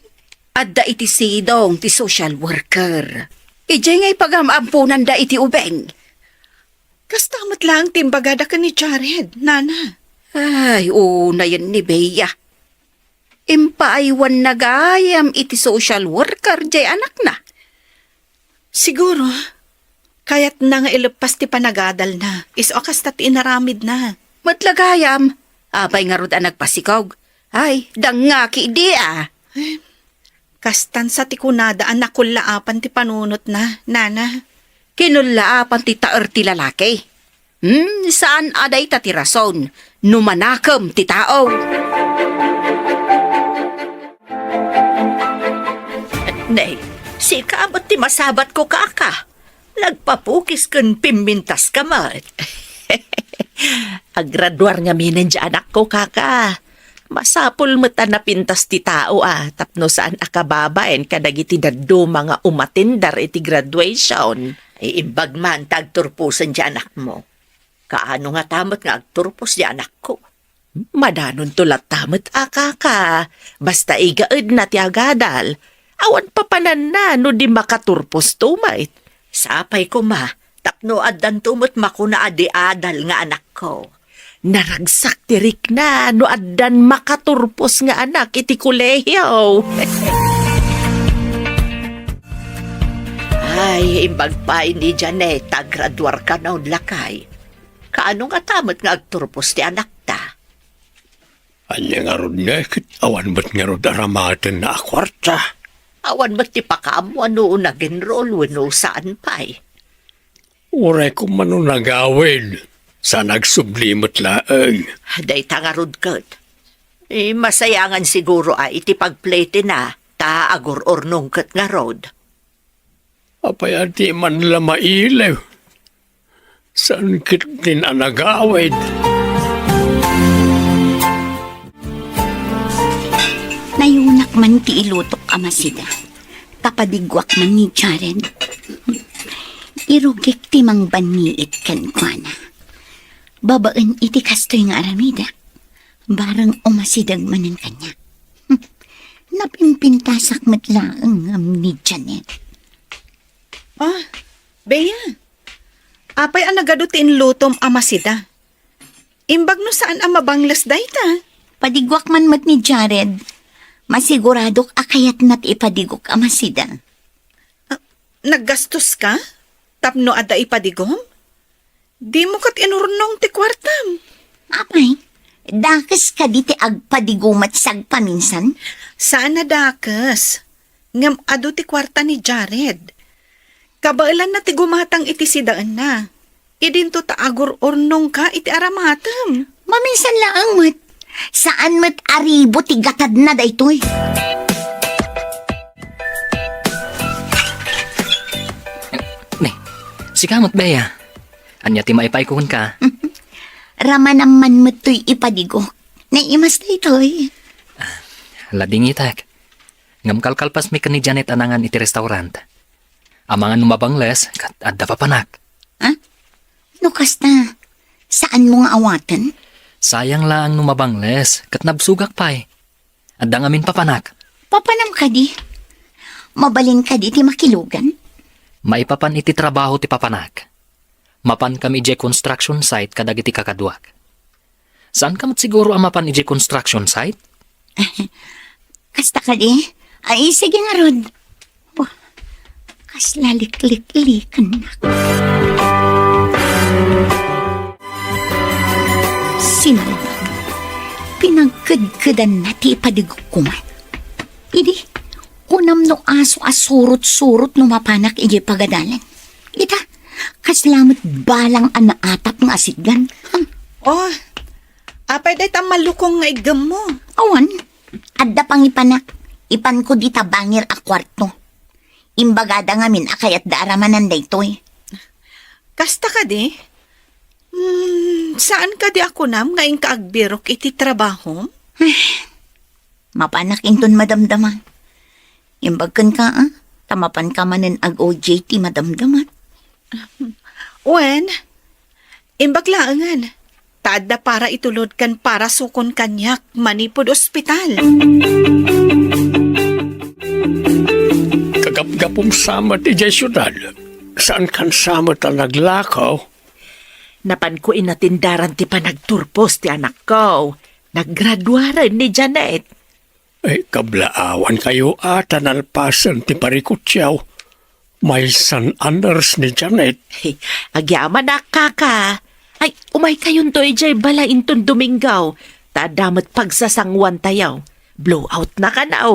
Adda iti sidong ti social worker. Ijay nga'y pagamampunan da iti ubeng. Kastamat lang timbagada ka ni Jared, nana. Ay, una yan ni Bea. Impaaywan na gayam iti social worker jay anak na. Siguro, kayat na nga ilupas ti panagadal na. Iso kasta ti inaramid na. Matlagayam, abay nga rod ang nagpasikog. Ay, dangaki di ah. Kastan sa tikunada anak ko laapan ti panunot na, nana. Kinulaapan ti taer ti lalaki. Saan aday ta ti rason? Numanakam ti tao. Nay, si kaabot ti masabat ko kaka. Nagpapukis kun pimintas ka mat. Aggraduar nga minen di anak ko kaka. Masapul mata na pintas ti tao tapno saan akababaen kadagiti daddo mga umatindar iti graduation. Ay imbag man tagturpusan di anak mo. Kaano nga tamat nga agturpos di anak ko. Madanon tulat tamat kaka. Basta igaed na ti agadal. Awan papanan na no di makaturpos tumait. Sapay ko ma, tapno addan tumot makuna adi adal nga anak ko. Naragsak tirik na no addan makaturpos nga anak iti kolehiyo. Ay, imbag pa ni Janet, graduar ka na lakay. Kaano nga tamat nga agturpos ti anak ta? Anya nga rod nga, awan ba't nga rod aramaten na akwarta? Awan ba't ti pakamo ano nag-enroll wano saan pa'y? Uray ko man nagawin sa nagsublimot laeng. Day tangarod kat. Masayangan siguro iti pagplete na ta agor-ornong kat nga rod. Apay ati man la mailew. Saan kit din anagawid? Nayunak man ti ilutok amasida. Kapadigwak man ni Jared. Irugik ti mang baniit kan kuana. Babaan iti kastoy nga aramida. Barang umasidag manan kanya. Napimpintasak matlaang ni Janet. Bea. Apay ang nagadutin lutom amasida. Imbag no saan ang mabanglas dayta? Padigwak man mat ni Jared. Masiguradok akayat na't ipadigok amasida. Naggastos ka? Tapno ada ipadigom? Di mo kat inurnong ti kwartam. Apay, dakas ka di ti agpadigomat sag paminsan? Saan na dakas? Ngam ado ti kwarta ni Jared. Kabailan na ti gumatang iti sidaan na. Idinto ta agor-ornong ka iti aramatam. Maminsan laang mat. Saan mat aribo ti gatad na daytoy? Sikamot, Bea. Anya ti maipay-kun ka. Rama naman mat to'y ipadigok. Naimas daytoy. Lading itak. Ngam kalkalpas mi ni Janet anangan iti restaurant. Amangan numabangles kat adda papanak. Nukas na. Saan mo nga awatan? Sayang lang numabangles kat nabsugak pa'y. Adda ngamin papanak. Papanam ka di. Mabalin ka di ti makilugan. Maipapan iti trabaho ti papanak. Mapan kami ije construction site kadag iti kakadwak. Saan kamat siguro ang mapan ije construction site? Kasta ka di. Ay, sige nga rod. Wah, kas lalik-lik-likan na. Sinulog. Pinagkadkadan na ti ipadigok kuman. Idi, kunam no aso asurot-surot no mapanak ije pagadalan. Ita, kaslamat balang anaatap nga asidgan. Apay day ta malukong nga igam mo. Awan, adda pang ipanak. Ipan ko di tabangir a kwarto. Imbagada ngamin akayat daaramanan daytoy. Kasta ka di? Saan ka di ako nam ngayon kaagbirok iti trabaho? Mapanak inton madamdaman. Imbagkan ka tamapan ka manen ag OJT madamdaman. Wen, imbaglaangan. Tada para itulod kan para sukon kanyak manipod ospital. Kagap-gapong samat ijay syudad. Saan kan samat ang naglakaw? Napan ko inatindaran ti panagturpos ti anak ko. Naggraduaran ni Janet. Ay, kablaawan kayo ata nalpasan ti parikutyaw. May San Anders ni Janet. Hey, agyaman na kaka. Ay, umay kayon to ijay bala inton Domingaw. Tadamat pagsasangwan tayaw. Blowout na ka na.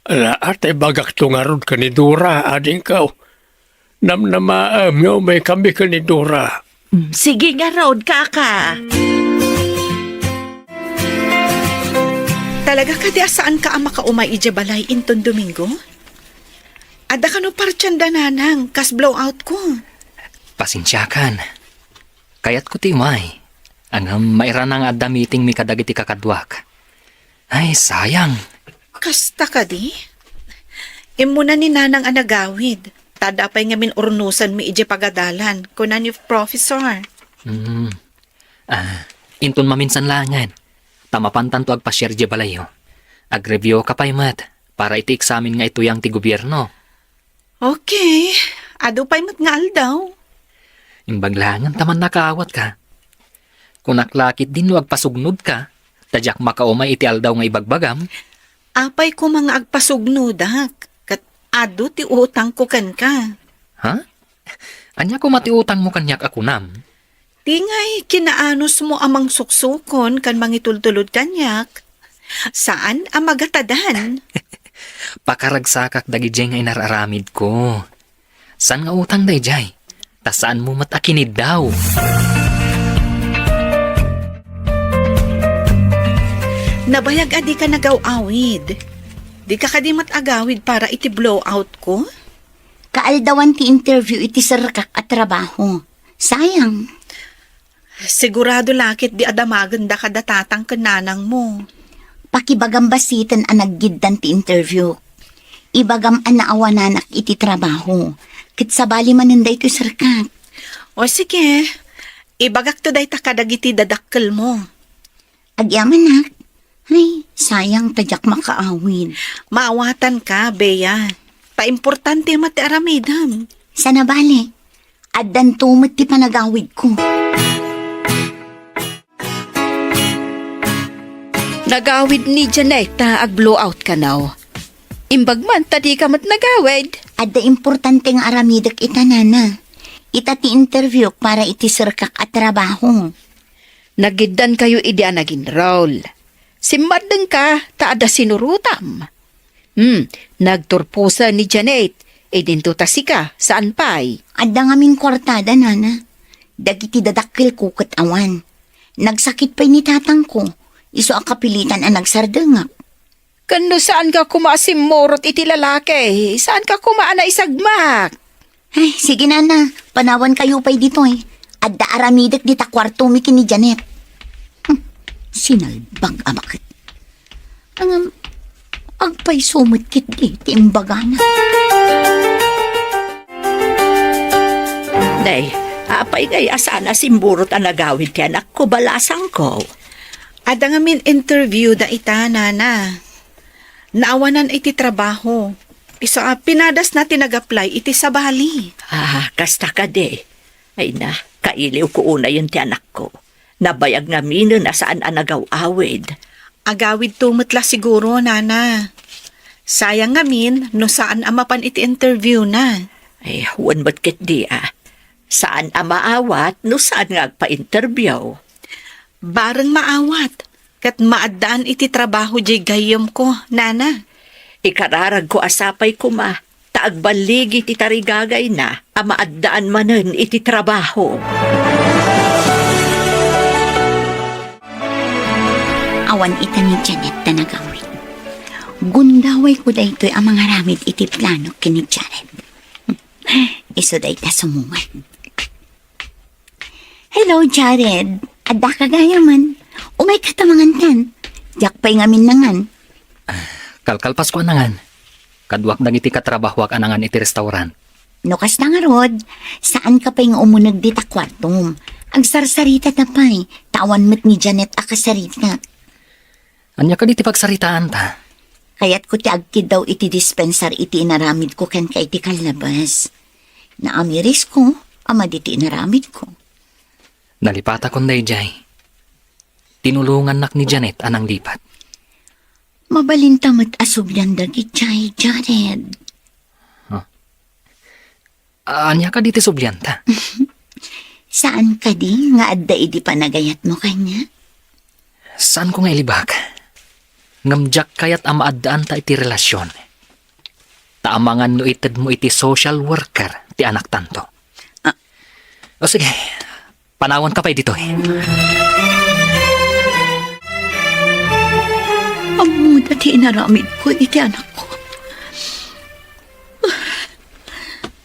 Ala, ate bagak tungarod ka ni Dora, ading kao. Namnamaam nga may kami ka ni Dora. Sige nga, Rod, kaka. Talaga ka di saan ka ang makaumay ije balay inton Domingo? Ada ka no partyanda nanang, kas blowout ko. Pasensyakan. Kayat ko timay. Ang mairanang adda meeting mi kadagiti kakadwak. Ay, sayang. Kasta ka di? Imuna ni nanang anagawid. Tadapay nga min urnusan mi ije pagadalan, kunan ni professor. Inton maminsan langan. Tamapantan to agpasyar je balayo. Agreview ka pa'y mat, para iti eksamin nga ito yang ti gobyerno. Okay, ado pa'y matngal daw. Imbaglangan taman nakaawat ka. Kung naklakit din wag pasugnod ka, tadyak makaumay iti aldaw nga ibagbagam, Apay ko mga agpasugnudak, kat ado ti utang ko kan ka. ha? Anya ko matiutang mo kanyak ako nam? Tingay, kinaanos mo amang suksukon kan mangitultulod kanyak. Saan ang magatadan? Pakaragsakak dagi jay nga inararamid ko. San nga utang day jay? Ta saan mo matakinid daw? Nabayag adi ka nagaw-awid. Di ka kadimat agawid para iti blowout ko? Kaaldawan ti interview iti sarkak at trabaho. Sayang. Sigurado lakit di adamaganda ka datatang kananang mo. Pakibagam basitan ang naggiddan ti interview. Ibagam ang naawananak iti trabaho. Kit sabali maninday ito sarkak. O sige, ibagak to day takadagiti dadakkel mo. Agyaman nak. Ay, sayang tadyak makaawid. Maawatan ka, Bea. Ta-importante mati aramidam. Sana bale. Addan tumot ti panagawid ko. Nagawid ni Janeta ag blowout ka now. Imbag man tadi ka mat nagawid. Adda importante nga aramidak ita nana. Ita ti interview para iti sarkak at trabaho. Nagiddan kayo idi naging role. Simadeng ka, taada sinurutam. Nagturpusa ni Janet, edinto tasika, saan pa'y? Adda nga min kwartada nana. Dagiti dadakil ko ket awan. Nagsakit pa'y ni tatang ko. Iso ang kapilitan ang nagsardengak. Kano saan ka kumaasimorot iti lalaki? Saan ka kumaana isagmak? Ay, sige nana. Panawan kayo pa'y dito eh. Adda aramidak di ta kwarto mi kini Janet. Sinalbag amakit. Agpay sumit kit di timbagana. Day, apay gaya sana simburot ang nagawid ti anak ko balasang ko. Ada nga min interview da ita, nana. Naawanan iti trabaho. Iso pinadas na tinag-apply iti sa Bali. Kasta ka de. Ay na, kailiw ko una yun ti anak ko. Nabayag nga mino na saan ang nagaw-awid. Agawid tumatla siguro, nana. Sayang nga min, no saan amapan iti interview na. Ay, huwan ba't kit di Saan ang maawat, no saan nga agpa-interview? Barang maawat, kat maadaan iti trabaho di gayom ko, nana. Ikararag ko asapay ko ma, taagbaligi ti tarigagay na, amaadaan manen iti trabaho. Awan ita ni Janet na nagawin. Gundaway ko daytoy ang mga ramid iti plano kini Janet. Iso day ta sumungan. Hello, Jared. Adda ka gaya man. Umay katamangan kan. Diyak pa'y ngamin nangan. Kalkalpas ko anangan. Kadwak nagiti katrabahwak anangan iti restaurant. Nukas na nga, Rod. Saan ka pa'y nga umunag di ta kwartom? Ang sarsarita na pa'y. Tawan mo't ni Janet akasarita. Anya ka diti pagsaritaan ta? Kaya't ko ti agkid daw iti dispensar iti inaramid ko ken kay iti kalabas. Naamiris ko, ama diti inaramid ko. Nalipata kon day jay. Tinulungan nak ni Janet anang lipat. Mabalintamot asubyan dagi jay, Jared. Anya ka diti subyanta? Saan ka di nga adda idi panagayat mo kanya? Saan ko nga ilibak? Ngamjak kayat ama addaan ta iti relasyon. Taamangan no ited mo iti social worker ti anak tanto. O sige, panawan ka pa dito eh. Amo dati inaramid ko iti anak ko.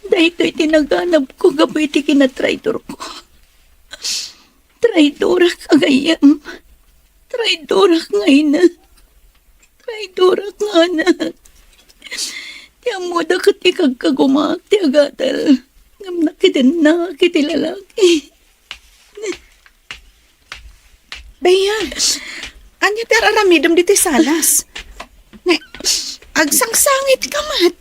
Dahil tinaganap ko gabi iti kinatraidor ko. Traidora kagayam. Traidora ngayon na. Traidora nga na. Ti amo da kati kagkagumak ti agatal. Ngam nakitin na kiti lalaki. Beya, anya ter aramidom diti salas. Agsangsangit ka mat.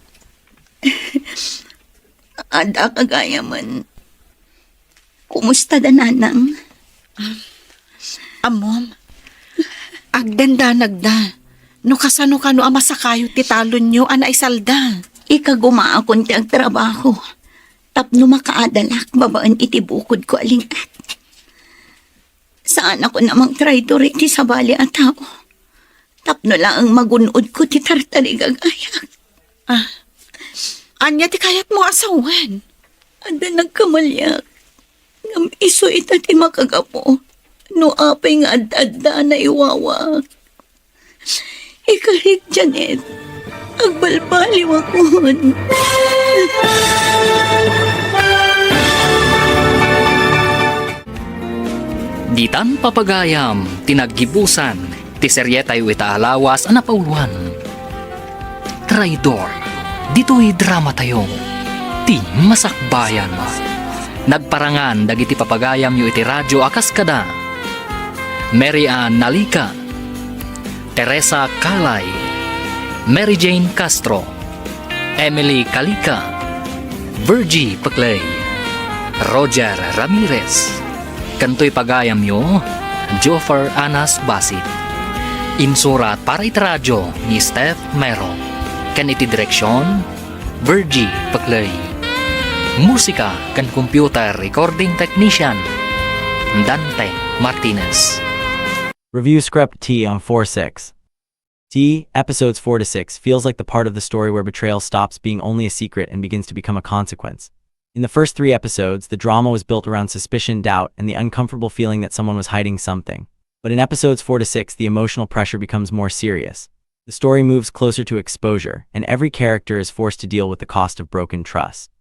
Ada kagayaman. Kumusta da nanang? Amom, agdandanag da. No kasano ka no amasakayo ti talon nyo, ana isalda. Ikagumaakon ti agtrabaho. Tapno makaadalak, babaan iti bukod ko alingat. Saan ako namang traidor iti sabali at tao. Tapno lang ang magunod ko ti tartari gagayak. Anya ti kayat mo asawan. Ada nagkamalyak. Ngam iso ita ti makagapo. No apay nga ad-adda na iwawa. Ikarit, Janet. Agbalbaliw akon. Ditan papagayam, tinaggibusan, ti seryetay wita alawas anapauluan. Traidor, dito'y drama tayo, ti masakbayan. Nagparangan dagiti papagayam yu iti radyo akas kada. Mary Ann Nalika, Teresa Calay, Mary Jane Castro, Emily Calica, Virgie Paclay, Roger Ramirez. Kanto'y pagayam yo, Joffer Anas Basit. Insurat para iti radyo ni Steph Mero. Kan iti direksyon, Virgie Paclay. Musika kan computer recording technician, Dante Martinez. Review script T on 4-6. T, episodes 4 to 6 feels like the part of the story where betrayal stops being only a secret and begins to become a consequence. In the first 3 episodes, the drama was built around suspicion, doubt, and the uncomfortable feeling that someone was hiding something. But in episodes 4 to 6, the emotional pressure becomes more serious. The story moves closer to exposure, and every character is forced to deal with the cost of broken trust.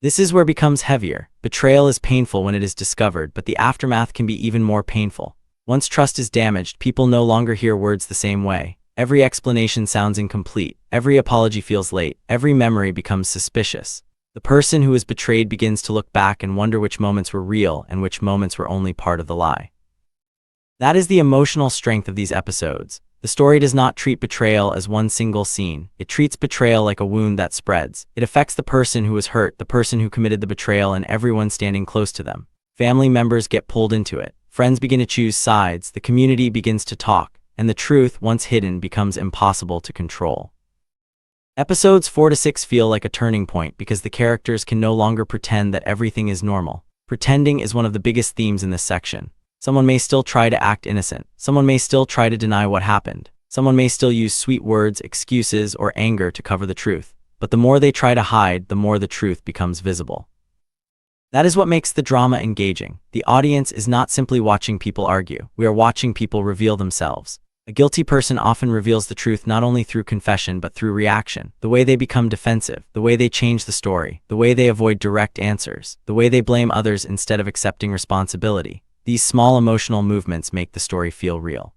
This is where it becomes heavier. Betrayal is painful when it is discovered, but the aftermath can be even more painful. Once trust is damaged, people no longer hear words the same way. Every explanation sounds incomplete. Every apology feels late. Every memory becomes suspicious. The person who is betrayed begins to look back and wonder which moments were real and which moments were only part of the lie. That is the emotional strength of these episodes. The story does not treat betrayal as one single scene. It treats betrayal like a wound that spreads. It affects the person who was hurt, the person who committed the betrayal, and everyone standing close to them. Family members get pulled into it. Friends begin to choose sides. The community begins to talk. And the truth, once hidden, becomes impossible to control. Episodes 4 to 6 feel like a turning point because the characters can no longer pretend that everything is normal. Pretending is one of the biggest themes in this section. Someone may still try to act innocent. Someone may still try to deny what happened. Someone may still use sweet words, excuses, or anger to cover the truth. But the more they try to hide, the more the truth becomes visible. That is what makes the drama engaging. The audience is not simply watching people argue. We are watching people reveal themselves. A guilty person often reveals the truth not only through confession but through reaction. The way they become defensive, the way they change the story, the way they avoid direct answers, the way they blame others instead of accepting responsibility. These small emotional movements make the story feel real.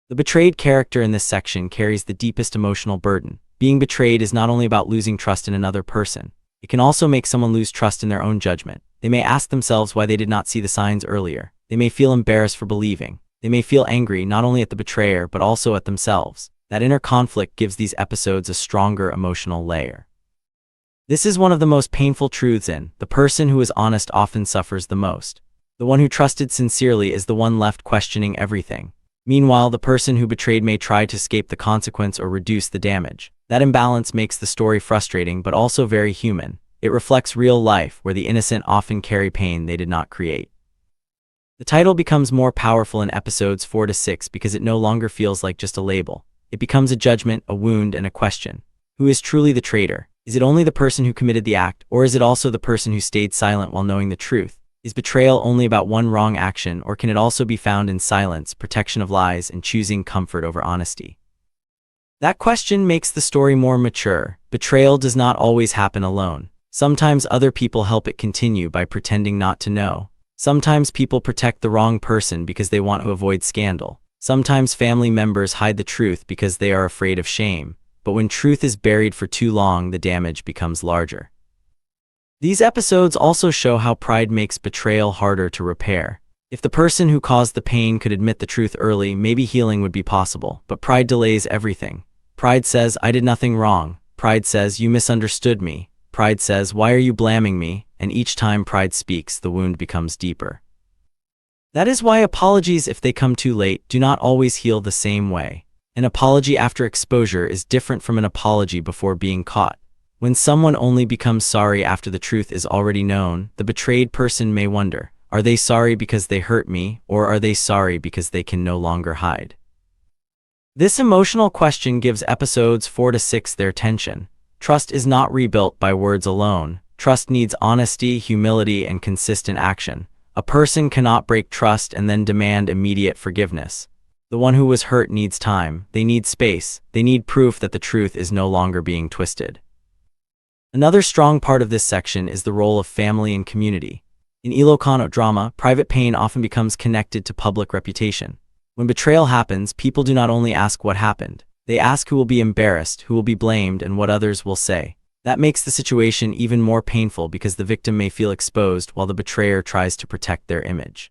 The betrayed character in this section carries the deepest emotional burden. Being betrayed is not only about losing trust in another person. It can also make someone lose trust in their own judgment. They may ask themselves why they did not see the signs earlier. They may feel embarrassed for believing. They may feel angry not only at the betrayer but also at themselves. That inner conflict gives these episodes a stronger emotional layer. This is one of the most painful truths in the person who is honest often suffers the most. The one who trusted sincerely is the one left questioning everything. Meanwhile, the person who betrayed may try to escape the consequence or reduce the damage. That imbalance makes the story frustrating but also very human. It reflects real life where the innocent often carry pain they did not create. The title becomes more powerful in episodes 4 to 6 because it no longer feels like just a label. It becomes a judgment, a wound, and a question. Who is truly the traitor? Is it only the person who committed the act, or is it also the person who stayed silent while knowing the truth? Is betrayal only about one wrong action, or can it also be found in silence, protection of lies, and choosing comfort over honesty? That question makes the story more mature. Betrayal does not always happen alone. Sometimes other people help it continue by pretending not to know. Sometimes people protect the wrong person because they want to avoid scandal. Sometimes family members hide the truth because they are afraid of shame. But when truth is buried for too long, the damage becomes larger. These episodes also show how pride makes betrayal harder to repair. If the person who caused the pain could admit the truth early, maybe healing would be possible. But pride delays everything. Pride says, I did nothing wrong. Pride says, you misunderstood me. Pride says, why are you blaming me? And each time pride speaks, the wound becomes deeper. That is why apologies, if they come too late, do not always heal the same way. An apology after exposure is different from an apology before being caught. When someone only becomes sorry after the truth is already known, the betrayed person may wonder, are they sorry because they hurt me, or are they sorry because they can no longer hide? This emotional question gives episodes 4 to 6 their tension. Trust is not rebuilt by words alone. Trust needs honesty, humility, and consistent action. A person cannot break trust and then demand immediate forgiveness. The one who was hurt needs time, they need space, they need proof that the truth is no longer being twisted. Another strong part of this section is the role of family and community. In Ilocano drama, private pain often becomes connected to public reputation. When betrayal happens, people do not only ask what happened, they ask who will be embarrassed, who will be blamed, and what others will say. That makes the situation even more painful because the victim may feel exposed while the betrayer tries to protect their image.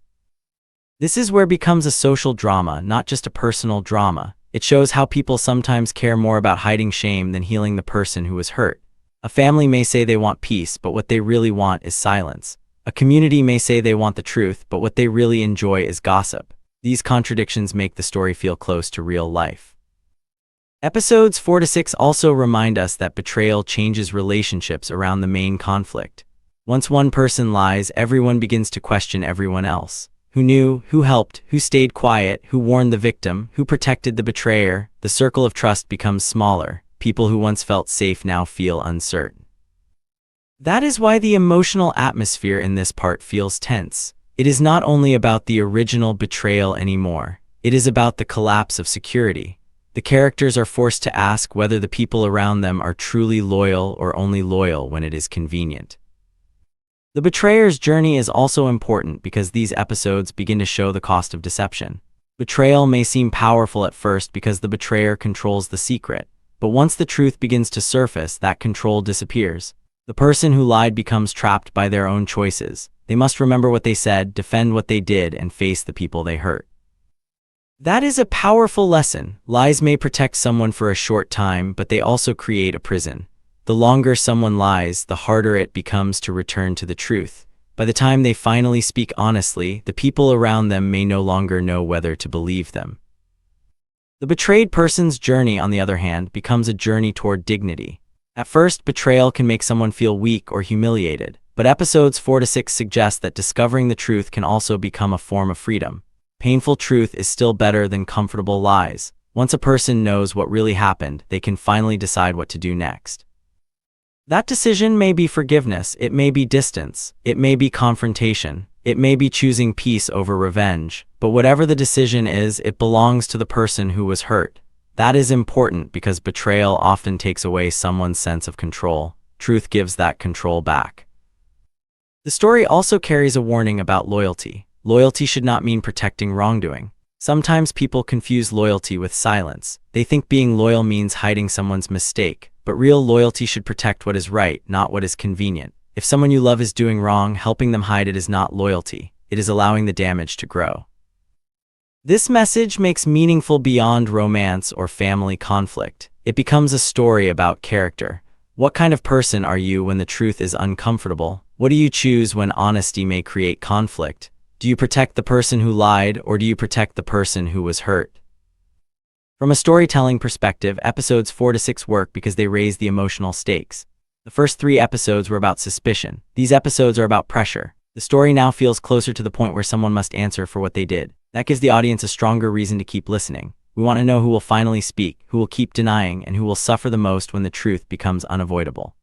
This is where it becomes a social drama, not just a personal drama. It shows how people sometimes care more about hiding shame than healing the person who was hurt. A family may say they want peace, but what they really want is silence. A community may say they want the truth, but what they really enjoy is gossip. These contradictions make the story feel close to real life. Episodes 4 to 6 also remind us that betrayal changes relationships around the main conflict. Once one person lies, everyone begins to question everyone else. Who knew, who helped, who stayed quiet, who warned the victim, who protected the betrayer? The circle of trust becomes smaller. People who once felt safe now feel uncertain. That is why the emotional atmosphere in this part feels tense. It is not only about the original betrayal anymore. It is about the collapse of security. The characters are forced to ask whether the people around them are truly loyal or only loyal when it is convenient. The betrayer's journey is also important because these episodes begin to show the cost of deception. Betrayal may seem powerful at first because the betrayer controls the secret, but once the truth begins to surface, that control disappears. The person who lied becomes trapped by their own choices. They must remember what they said, defend what they did, and face the people they hurt. That is a powerful lesson. Lies may protect someone for a short time, but they also create a prison. The longer someone lies, the harder it becomes to return to the truth. By the time they finally speak honestly, the people around them may no longer know whether to believe them. The betrayed person's journey, on the other hand, becomes a journey toward dignity. At first, betrayal can make someone feel weak or humiliated, but episodes 4 to 6 suggest that discovering the truth can also become a form of freedom. Painful truth is still better than comfortable lies. Once a person knows what really happened, they can finally decide what to do next. That decision may be forgiveness, it may be distance, it may be confrontation, it may be choosing peace over revenge, but whatever the decision is, it belongs to the person who was hurt. That is important because betrayal often takes away someone's sense of control. Truth gives that control back. The story also carries a warning about loyalty. Loyalty should not mean protecting wrongdoing. Sometimes people confuse loyalty with silence. They think being loyal means hiding someone's mistake, but real loyalty should protect what is right, not what is convenient. If someone you love is doing wrong, helping them hide it is not loyalty. It is allowing the damage to grow. This message makes meaningful beyond romance or family conflict. It becomes a story about character. What kind of person are you when the truth is uncomfortable? What do you choose when honesty may create conflict? Do you protect the person who lied, or do you protect the person who was hurt? From a storytelling perspective, episodes 4 to 6 work because they raise the emotional stakes. The first 3 episodes were about suspicion. These episodes are about pressure. The story now feels closer to the point where someone must answer for what they did. That gives the audience a stronger reason to keep listening. We want to know who will finally speak, who will keep denying, and who will suffer the most when the truth becomes unavoidable.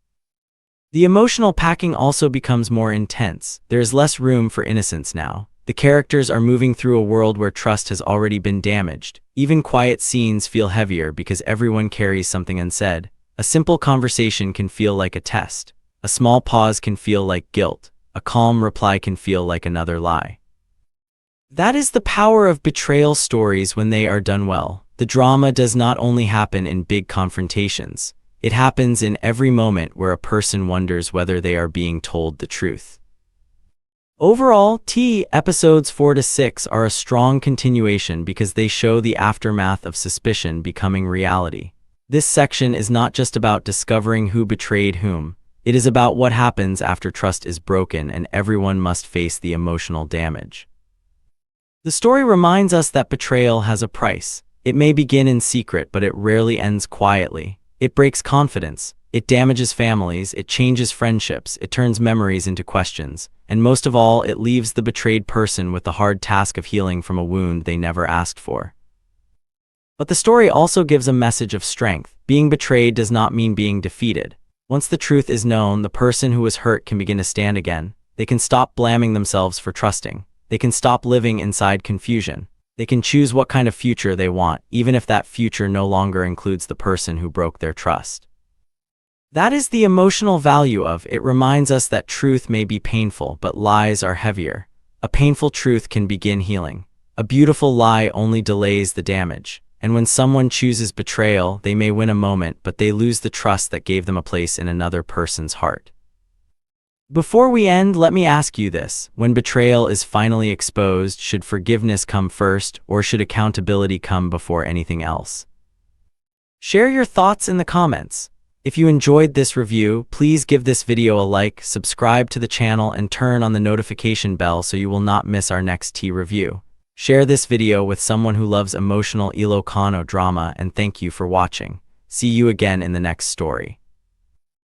The emotional packing also becomes more intense. There is less room for innocence now. The characters are moving through a world where trust has already been damaged. Even quiet scenes feel heavier because everyone carries something unsaid. A simple conversation can feel like a test. A small pause can feel like guilt. A calm reply can feel like another lie. That is the power of betrayal stories when they are done well. The drama does not only happen in big confrontations. It happens in every moment where a person wonders whether they are being told the truth. Overall, episodes 4 to 6 are a strong continuation because they show the aftermath of suspicion becoming reality. This section is not just about discovering who betrayed whom. It is about what happens after trust is broken and everyone must face the emotional damage. The story reminds us that betrayal has a price. It may begin in secret, but it rarely ends quietly. It breaks confidence. It damages families, it changes friendships, it turns memories into questions, and most of all, it leaves the betrayed person with the hard task of healing from a wound they never asked for. But the story also gives a message of strength. Being betrayed does not mean being defeated. Once the truth is known, the person who was hurt can begin to stand again. They can stop blaming themselves for trusting. They can stop living inside confusion. They can choose what kind of future they want, even if that future no longer includes the person who broke their trust. That is the emotional value of it. Reminds us that truth may be painful, but lies are heavier. A painful truth can begin healing. A beautiful lie only delays the damage. And when someone chooses betrayal, they may win a moment, but they lose the trust that gave them a place in another person's heart. Before we end, let me ask you this. When betrayal is finally exposed, should forgiveness come first, or should accountability come before anything else? Share your thoughts in the comments. If you enjoyed this review, please give this video a like, subscribe to the channel, and turn on the notification bell so you will not miss our next review. Share this video with someone who loves emotional Ilocano drama, and thank you for watching. See you again in the next story.